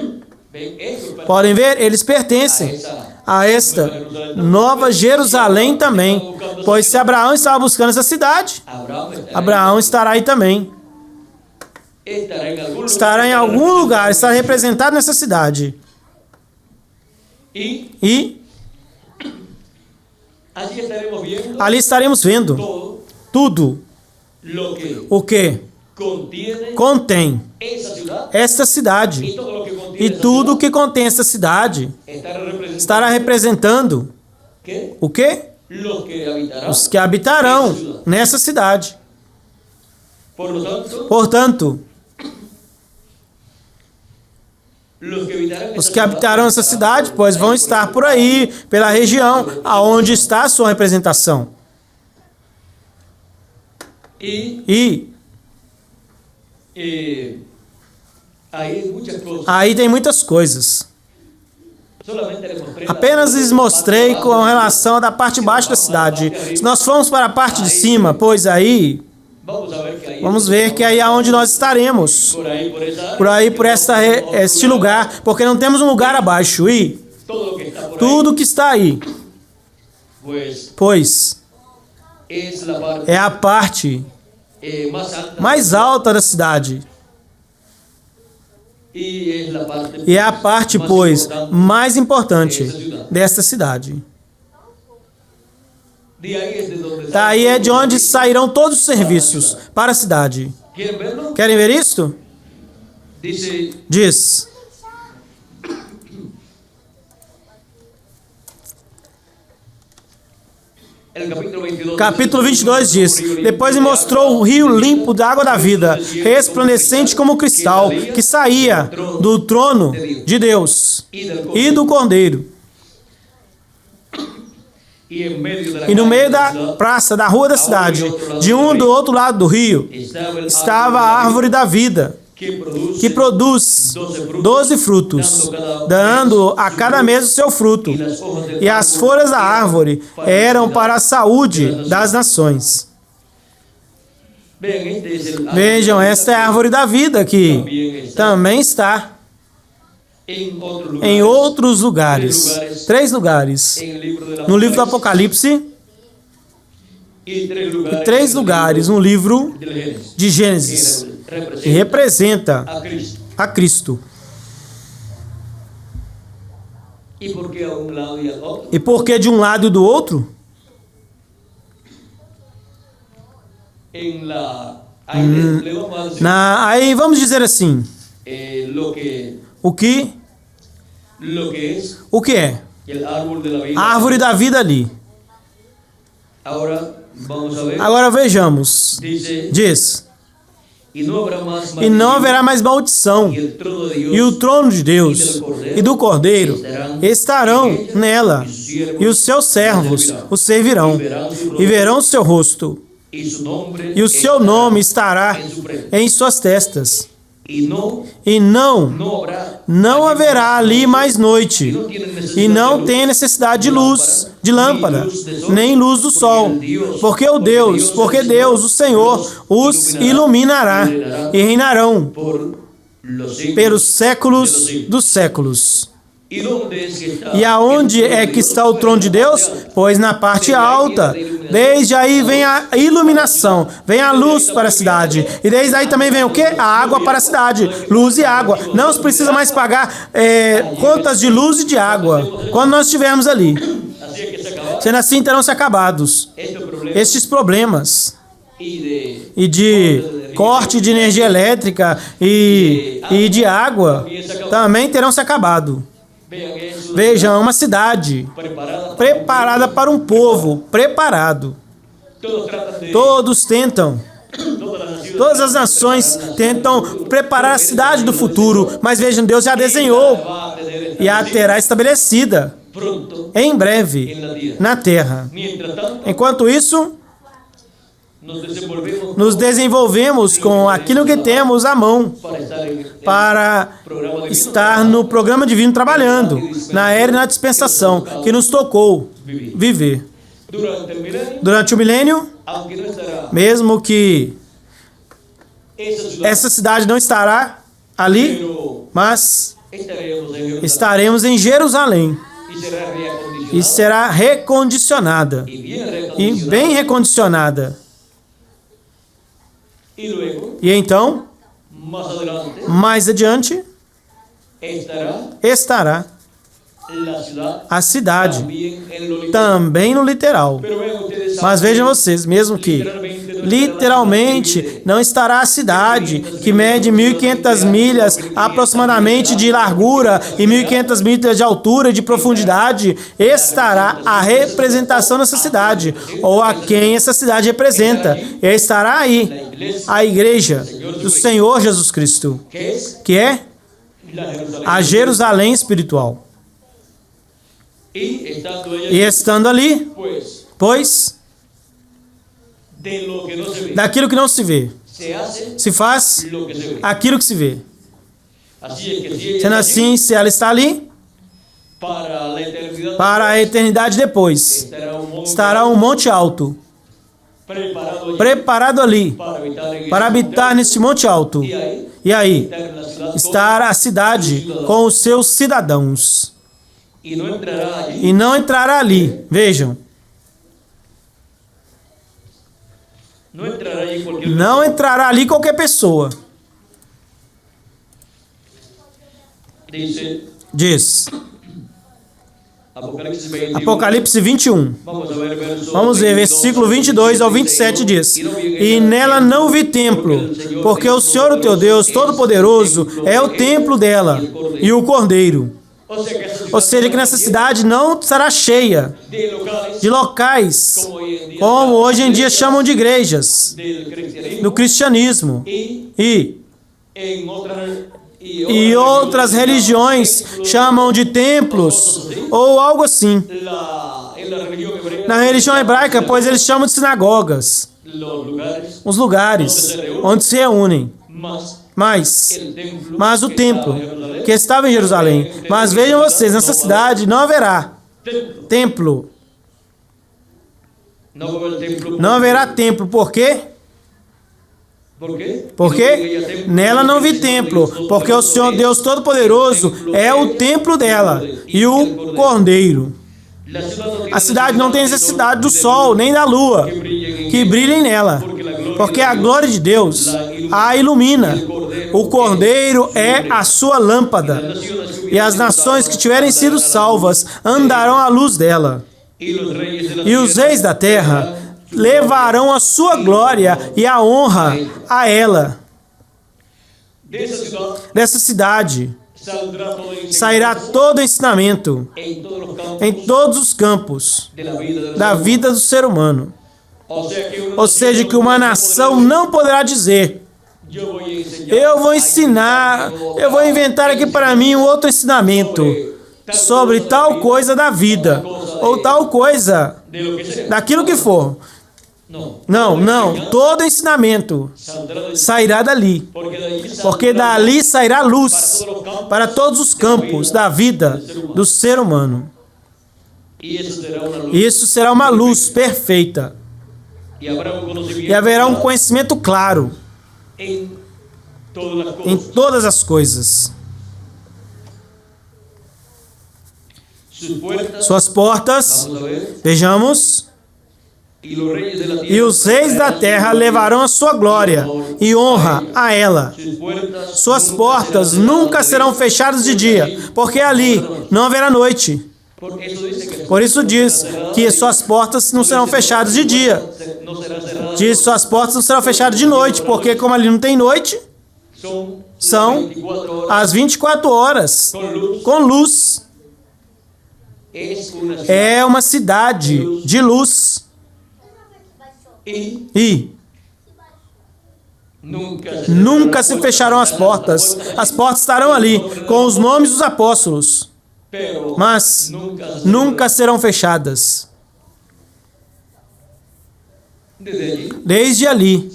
podem ver? Eles pertencem a esta Nova Jerusalém também. Pois se Abraão estava buscando essa cidade, Abraão estará aí também. Estará em algum lugar, estará representado nessa cidade. E ali estaremos vendo tudo o que contém esta cidade. E tudo o que contém esta cidade estará representando o quê? Os que habitarão nessa cidade. Portanto, Os que habitarão essa cidade, pois vão estar por aí, pela região, aonde está a sua representação. E aí tem muitas coisas. Apenas lhes mostrei com relação da parte de baixo da cidade. Se nós formos para a parte de cima, pois aí, vamos ver que aí é onde nós estaremos. Por aí, por este lugar, porque não temos um lugar abaixo. E tudo que está aí, pois é a parte mais alta da cidade. E é a parte, pois, mais importante desta cidade. Daí é de onde sairão todos os serviços para a cidade. Querem ver isto? Diz. Capítulo 22 diz: Depois me mostrou o rio limpo da água da vida, resplandecente como cristal, que saía do trono de Deus e do Cordeiro. E no meio da praça, da rua da cidade, de um do outro lado do rio, estava a árvore da vida, que produz 12 frutos, dando a cada mês o seu fruto. E as folhas da árvore eram para a saúde das nações. Vejam, esta é a árvore da vida que também está em outros lugares. 3 lugares. No livro do Apocalipse. E 3 lugares no livro de Gênesis. Que representa a Cristo. E por que de um lado e do outro? Aí vamos dizer assim. O que é? A árvore da vida ali. Agora vejamos. Diz. E não haverá mais maldição. E o trono de Deus e do Cordeiro estarão nela. E os seus servos o servirão. E verão o seu rosto. E o seu nome estará em suas testas. E não haverá ali mais noite, e não tem necessidade de luz, de lâmpada, nem luz do sol, porque Deus, o Senhor, os iluminará, e reinarão pelos séculos dos séculos. E aonde é que está o trono de Deus? Pois na parte alta. Desde aí vem a iluminação, vem a luz para a cidade. E desde aí também vem o quê? A água para a cidade. Luz e água. Não se precisa mais pagar contas de luz e de água quando nós estivermos ali. Sendo assim, terão se acabados estes problemas. E de corte de energia elétrica e de água também terão se acabado. Vejam, uma cidade preparada para um povo preparado. Todos tentam, todas as nações tentam preparar a cidade do futuro, mas vejam, Deus já desenhou e a terá estabelecida em breve na terra. Enquanto isso, nos desenvolvemos com aquilo que temos à mão para estar no programa divino trabalhando, na era e na dispensação que nos tocou viver. Durante o milênio, mesmo que essa cidade não estará ali, mas estaremos em Jerusalém e será recondicionada e bem recondicionada. E então, mais adiante, estará a cidade, também no literal. Mas vejam vocês, mesmo que literalmente não estará a cidade, que mede 1.500 milhas aproximadamente de largura e 1.500 milhas de altura e de profundidade, estará a representação dessa cidade, ou a quem essa cidade representa. E estará aí a igreja do Senhor Jesus Cristo, que é a Jerusalém espiritual. E estando ali, pois, daquilo que não se vê, se faz aquilo que se vê. Sendo assim, se ela está ali, para a eternidade depois, estará um monte alto, preparado ali, para habitar neste monte alto. E aí, estará a cidade com os seus cidadãos. E não entrará ali, vejam. Não entrará ali qualquer pessoa. Diz. Apocalipse 21. Vamos ver, versículo 22 ao 27 diz: E nela não vi templo, porque o Senhor, o teu Deus Todo-Poderoso, é o templo dela, e o Cordeiro. Ou seja, que nessa cidade não estará cheia de locais, como hoje em dia chamam de igrejas, do cristianismo. E outras religiões chamam de templos ou algo assim. Na religião hebraica, pois eles chamam de sinagogas, os lugares onde se reúnem. Mas o templo que estava em Jerusalém. Mas vejam vocês, nessa cidade não haverá templo. Não haverá templo. Por quê? Porque nela não vi templo, porque o Senhor Deus Todo-Poderoso é o templo dela e o Cordeiro. A cidade não tem necessidade do sol nem da lua que brilhem nela, porque a glória de Deus a ilumina. O Cordeiro é a sua lâmpada, e as nações que tiverem sido salvas andarão à luz dela. E os reis da terra levarão a sua glória e a honra a ela. Dessa cidade sairá todo ensinamento em todos os campos da vida do ser humano. Ou seja, que uma nação não poderá dizer: eu vou ensinar, eu vou inventar aqui para mim um outro ensinamento sobre tal coisa da vida, ou tal coisa daquilo que for. Não, todo ensinamento sairá dali, porque dali sairá luz para todos os campos da vida do ser humano. Isso será uma luz perfeita, e haverá um conhecimento claro em todas as coisas. Suas portas, vejamos, e os reis da terra levarão a sua glória e honra a ela. Suas portas nunca serão fechadas de dia, porque ali não haverá noite. Por isso diz que suas portas não serão fechadas de dia. Diz suas portas não serão fechadas de noite, porque como ali não tem noite, são as 24 horas com luz. É uma cidade de luz. E nunca se fecharão as portas. As portas estarão ali com os nomes dos apóstolos, mas nunca serão fechadas. Desde ali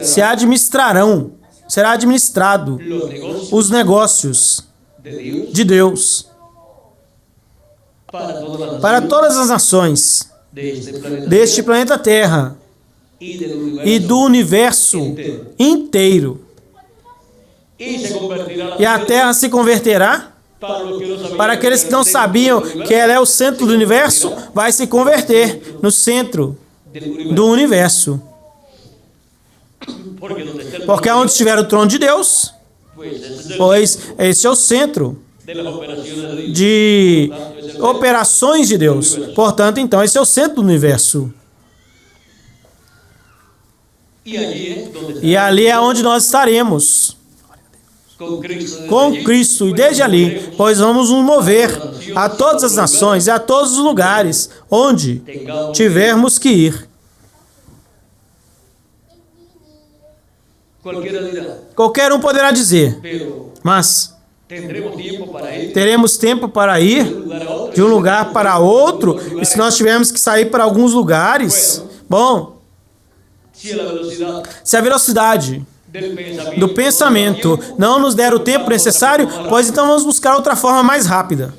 será administrado os negócios de Deus para todas as nações deste planeta Terra e do universo inteiro. E a Terra se converterá. Para aqueles que não sabiam que ela é o centro do universo, vai se converter no centro do universo. Porque onde estiver o trono de Deus, pois esse é o centro de operações de Deus. Portanto, então, esse é o centro do universo. E ali é onde nós estaremos. Com Cristo, e desde ali, pois vamos nos mover a todas as nações e a todos os lugares onde tivermos que ir. Qualquer um poderá dizer, mas Teremos tempo para ir de um lugar para outro? E se nós tivermos que sair para alguns lugares? Bom, se a velocidade do pensamento não nos der o tempo necessário, pois então vamos buscar outra forma mais rápida.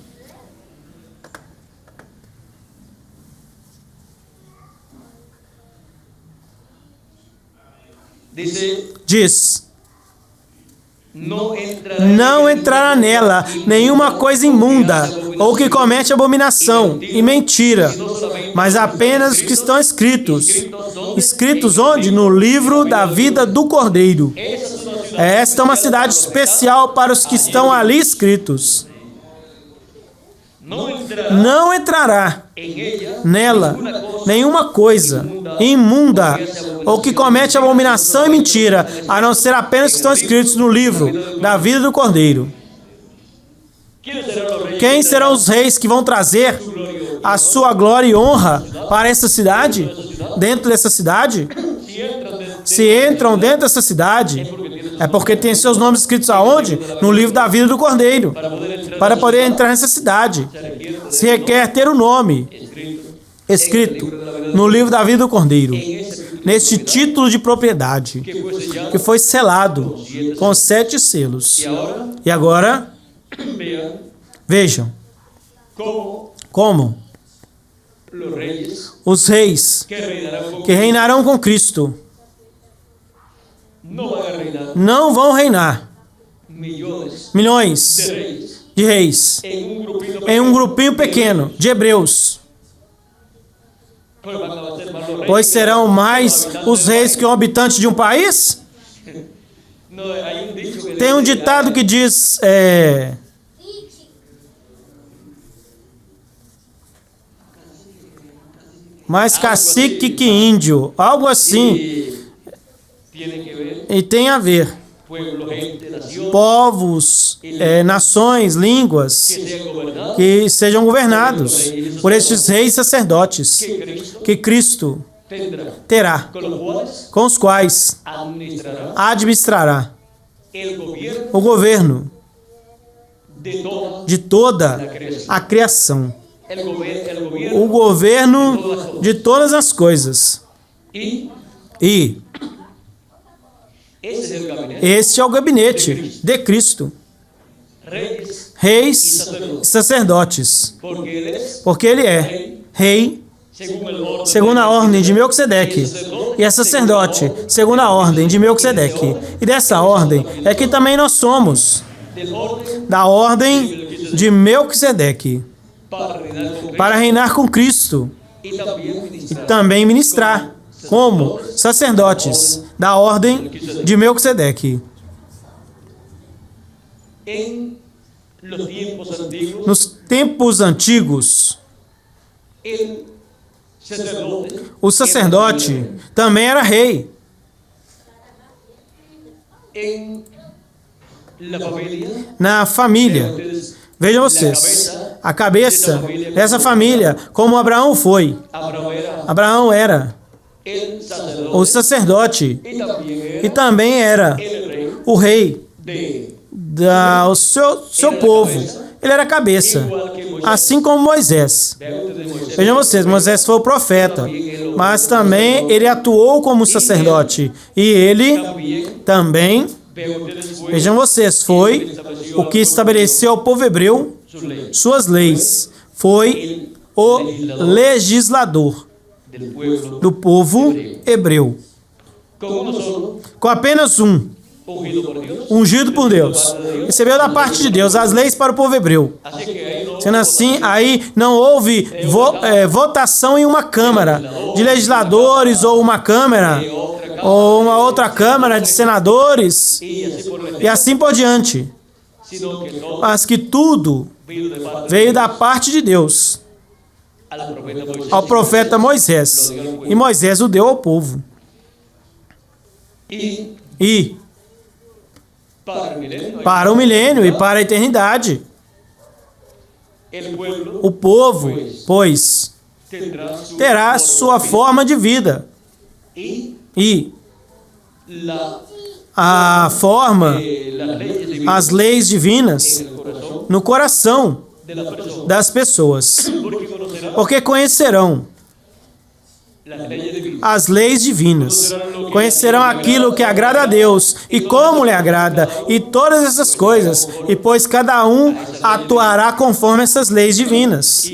Diz: não entrará nela nenhuma coisa imunda, ou que comete abominação e mentira, mas apenas os que estão escritos. Escritos onde? No livro da vida do Cordeiro. Esta é uma cidade especial para os que estão ali escritos. Não entrará nela nenhuma coisa imunda ou que comete abominação e mentira, a não ser apenas que estão escritos no livro da vida do Cordeiro. Quem serão os reis que vão trazer a sua glória e honra para essa cidade? Dentro dessa cidade? Se entram dentro dessa cidade, é porque tem seus nomes escritos aonde? No livro da vida do Cordeiro. Para poder entrar nessa cidade, se requer ter o nome escrito no livro da vida do Cordeiro, neste título de propriedade, que foi selado com 7 selos. E agora, vejam como os reis que reinarão com Cristo não vão reinar milhões de reis em um grupinho pequeno de hebreus, pois serão mais os reis que um habitante de um país? Tem um ditado que diz mais cacique que índio, algo assim. E tem a ver. Povos, nações, línguas que sejam governados por estes reis e sacerdotes que Cristo terá, com os quais administrará o governo de toda a criação, o governo de todas as coisas. E este é o gabinete de Cristo. Reis e sacerdotes. Porque ele é rei, segundo a ordem de Melquisedeque, e é sacerdote, segundo a ordem de Melquisedeque. E dessa ordem é que também nós somos, da ordem de Melquisedeque, para reinar com Cristo e também ministrar como sacerdotes da ordem de Melquisedeque. Nos tempos antigos, o sacerdote também era rei. Na família, vejam vocês, a cabeça dessa família, como Abraão foi. Abraão era o sacerdote e também era o rei do seu povo. Ele era a cabeça, assim como Moisés. Vejam vocês, Moisés foi o profeta, mas também ele atuou como sacerdote. E ele também, vejam vocês, foi o que estabeleceu ao povo hebreu suas leis. Foi o legislador do povo hebreu. Com apenas um, ungido por Deus, recebeu da parte de Deus as leis para o povo hebreu. Sendo assim, aí não houve votação em uma câmara de legisladores ou uma câmara ou uma outra câmara de senadores e assim por diante, mas que tudo veio da parte de Deus ao profeta Moisés, e Moisés o deu ao povo. E para o milênio e para a eternidade, o povo, pois, terá sua forma de vida, e a forma as leis divinas no coração das pessoas, porque conhecerão as leis divinas, conhecerão aquilo que agrada a Deus e como lhe agrada, e todas essas coisas, e pois cada um atuará conforme essas leis divinas.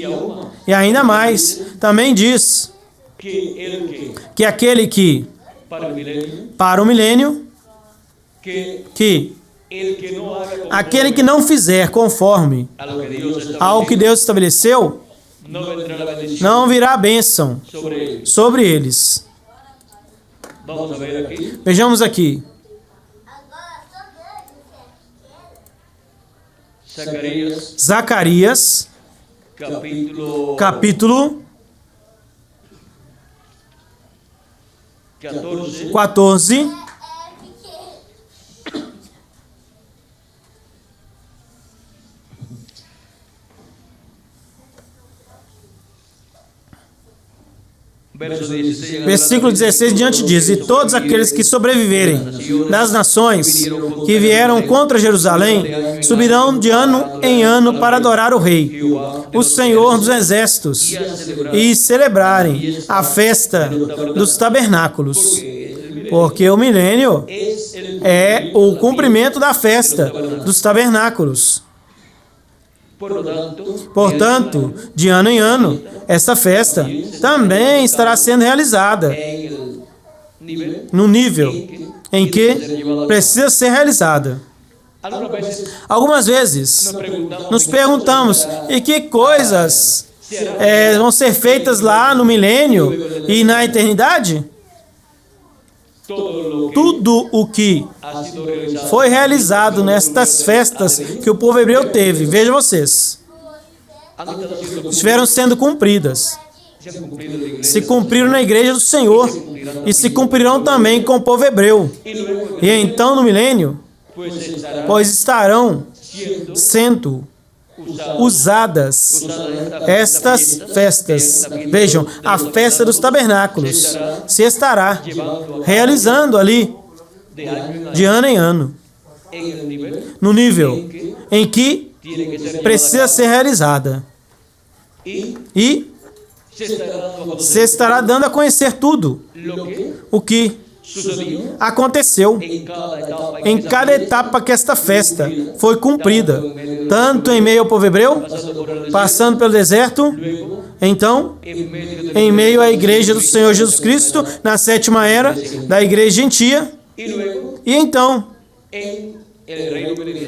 E ainda mais, também diz que aquele que, para o milênio, que aquele que não fizer conforme ao que Deus estabeleceu, não virá a bênção sobre eles. Vejamos aqui. Zacarias, capítulo 14. Versículo 16 diante diz: e todos aqueles que sobreviverem das nações que vieram contra Jerusalém subirão de ano em ano para adorar o Rei, o Senhor dos Exércitos, e celebrarem a festa dos tabernáculos, porque o milênio é o cumprimento da festa dos tabernáculos. Portanto, de ano em ano, essa festa também estará sendo realizada no nível em que precisa ser realizada. Algumas vezes, nos perguntamos, e que coisas vão ser feitas lá no milênio e na eternidade? Tudo o que foi realizado nestas festas que o povo hebreu teve, vejam vocês, estiveram sendo cumpridas. Se cumpriram na igreja do Senhor e se cumprirão também com o povo hebreu. E então no milênio, pois estarão sendo usadas estas festas. Vejam, a festa dos tabernáculos se estará realizando ali de ano em ano, no nível em que precisa ser realizada. E se estará dando a conhecer tudo o que aconteceu em cada etapa que esta festa foi cumprida, tanto em meio ao povo hebreu, passando pelo deserto, então, em meio à igreja do Senhor Jesus Cristo, na sétima era da igreja gentia, e então,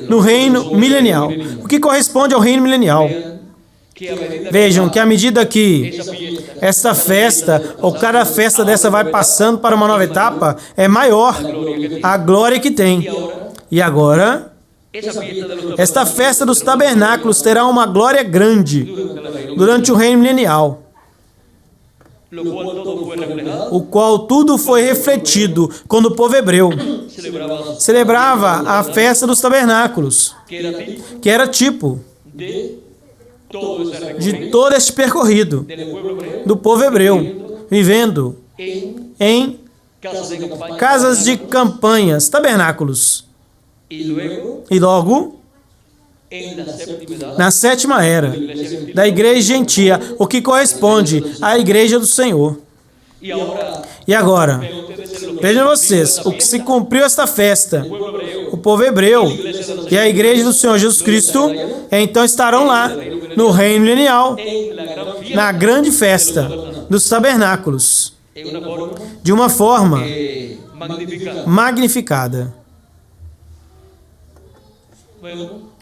no reino milenial. O que corresponde ao reino milenial? Vejam que à medida que esta festa, ou cada festa dessa vai passando para uma nova etapa, é maior a glória que tem. E agora, esta festa dos tabernáculos terá uma glória grande durante o reino milenial, o qual tudo foi refletido quando o povo hebreu celebrava a festa dos tabernáculos, que era tipo de todo este percorrido do povo hebreu, vivendo em casas de campanhas, tabernáculos. E logo, na sétima era da igreja gentia, o que corresponde à igreja do Senhor. E agora, vejam vocês, o que se cumpriu esta festa, o povo hebreu e a igreja do Senhor Jesus Cristo, então estarão lá, no reino milenial, na grande festa dos tabernáculos, de uma forma magnificada.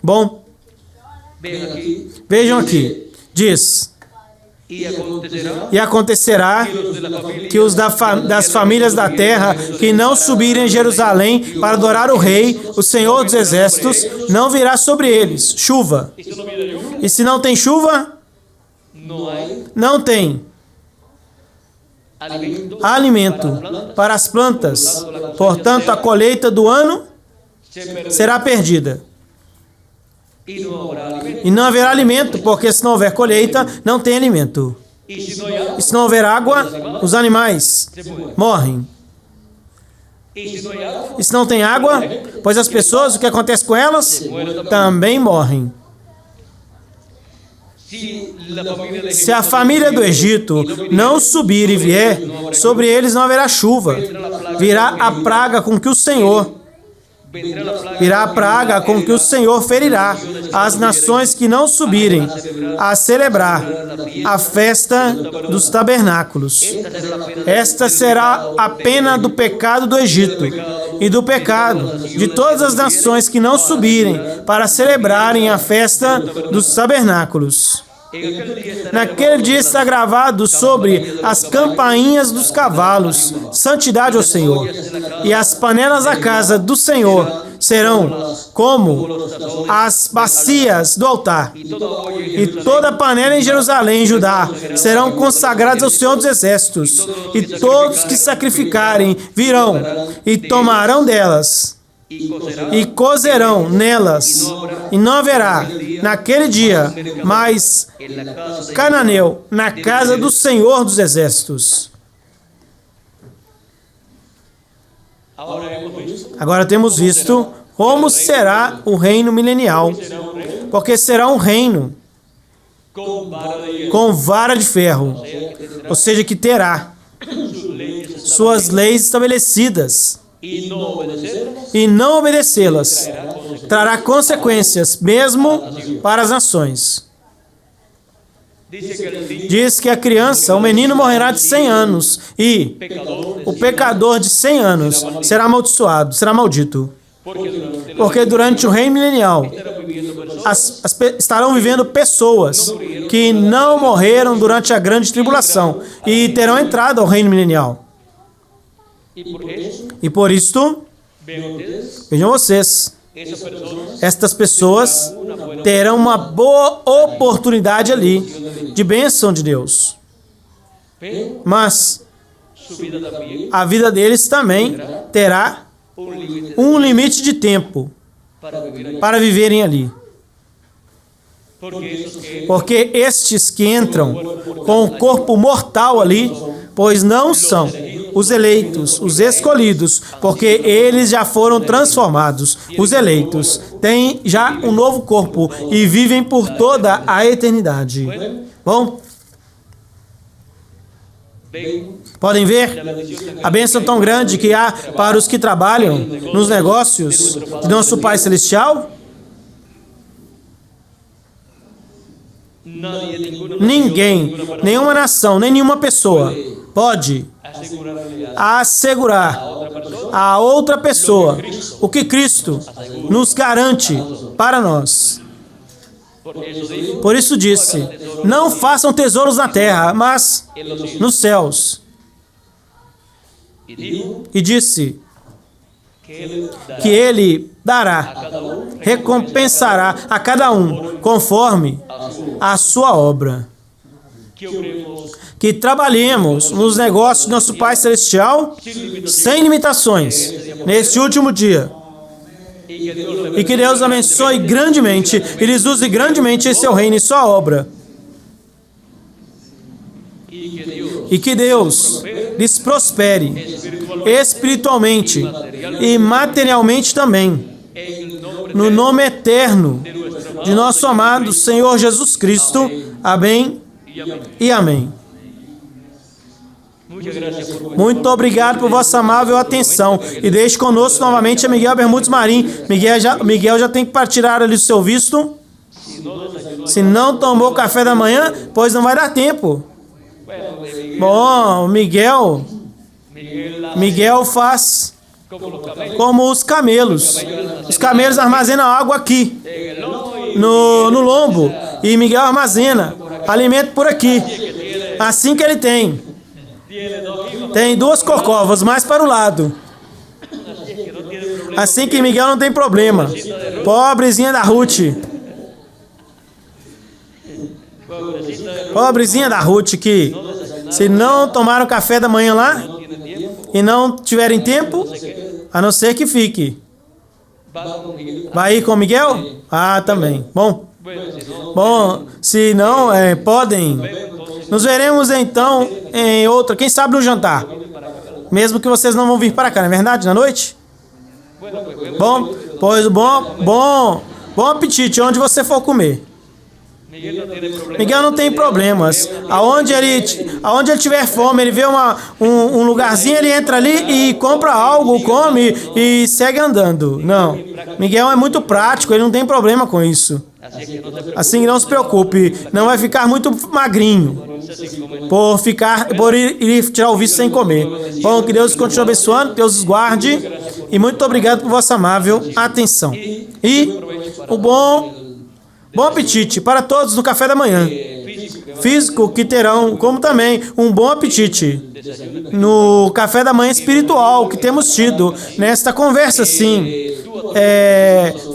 Bom, vejam aqui, diz: e acontecerá que os das famílias da terra que não subirem em Jerusalém para adorar o Rei, o Senhor dos Exércitos, não virá sobre eles chuva. E se não tem chuva, não tem alimento para as plantas. Portanto, a colheita do ano será perdida. E não haverá alimento, porque se não houver colheita, não tem alimento. E se não houver água, os animais morrem. E se não tem água, pois as pessoas, o que acontece com elas? Também morrem. Se a família do Egito não subir e vier, sobre eles não haverá chuva. Virá a praga com que o Senhor ferirá as nações que não subirem a celebrar a festa dos tabernáculos. Esta será a pena do pecado do Egito e do pecado de todas as nações que não subirem para celebrarem a festa dos tabernáculos. Naquele dia está gravado sobre as campainhas dos cavalos, santidade ao Senhor. E as panelas da casa do Senhor serão como as bacias do altar. E toda panela em Jerusalém, em Judá, serão consagradas ao Senhor dos Exércitos. E todos que sacrificarem virão e tomarão delas. E cozerão nelas, e não haverá naquele dia mais cananeu na casa do Senhor dos Exércitos. Agora temos visto como será o reino milenial, porque será um reino com vara de ferro, ou seja, que terá suas leis estabelecidas. E não obedecê-las trará consequências, mesmo para as nações. Diz que a criança, o menino morrerá de 100 anos, e o pecador de 100 anos será amaldiçoado, será maldito. Porque durante o reino milenial estarão vivendo pessoas que não morreram durante a grande tribulação e terão entrado ao reino milenial. E por isto, vejam vocês, estas pessoas terão uma boa oportunidade ali de bênção de Deus. Mas a vida deles também terá um limite de tempo para viverem ali. Porque estes que entram com o corpo mortal ali, pois não são os eleitos, os escolhidos, porque eles já foram transformados. Os eleitos têm já um novo corpo e vivem por toda a eternidade. Bom? Podem ver a bênção tão grande que há para os que trabalham nos negócios de nosso Pai Celestial? Ninguém, nenhuma nação, nem nenhuma pessoa pode assegurar a outra pessoa o que Cristo nos garante para nós. Por isso disse, não façam tesouros na terra, mas nos céus. E disse que Ele dará, recompensará a cada um conforme a sua obra. Que trabalhemos nos negócios do nosso Pai Celestial sem limitações neste último dia. E que Deus abençoe grandemente e lhes use grandemente em seu reino e sua obra. E que Deus lhes prospere espiritualmente e materialmente também, no nome eterno de nosso amado Senhor Jesus Cristo. Amém e amém. Muito obrigado por vossa amável atenção. E deixe conosco novamente a Miguel Bermudes Marim. Miguel já tem que partilhar ali o seu visto. Se não tomou café da manhã, pois não vai dar tempo. Bom, Miguel faz como os camelos. Os camelos armazenam água aqui, no lombo. E Miguel armazena alimento por aqui. Assim que ele tem 2 corcovas mais para o lado. Assim que Miguel não tem problema. Pobrezinha da Ruth. Pobrezinha da Ruth que, se não tomaram café da manhã lá e não tiverem tempo, a não ser que fique. Vai ir com o Miguel? Ah, também. Bom, se não, podem. Nos veremos então em outra, quem sabe no jantar. mesmo que vocês não vão vir para cá, não é verdade? Na noite? Bom, pois bom apetite onde você for comer. Miguel não tem problemas. Aonde ele tiver fome, ele vê um lugarzinho, ele entra ali e compra algo, come e segue andando. Não. Miguel é muito prático, ele não tem problema com isso. Assim, não se preocupe, não vai ficar muito magrinho por ir tirar o vício sem comer. Bom, que Deus continue abençoando, Deus os guarde e muito obrigado por vossa amável atenção. E o bom apetite para todos no café da manhã. Físico que terão, como também um bom apetite no café da manhã espiritual que temos tido nesta conversa assim,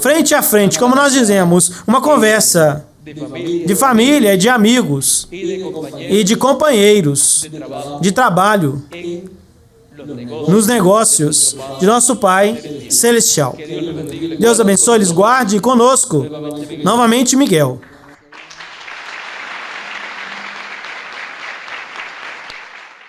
frente a frente, como nós dizemos, uma conversa de família, de amigos e de companheiros de trabalho nos negócios de nosso Pai Celestial. Deus abençoe, lhes guarde e conosco, novamente Miguel.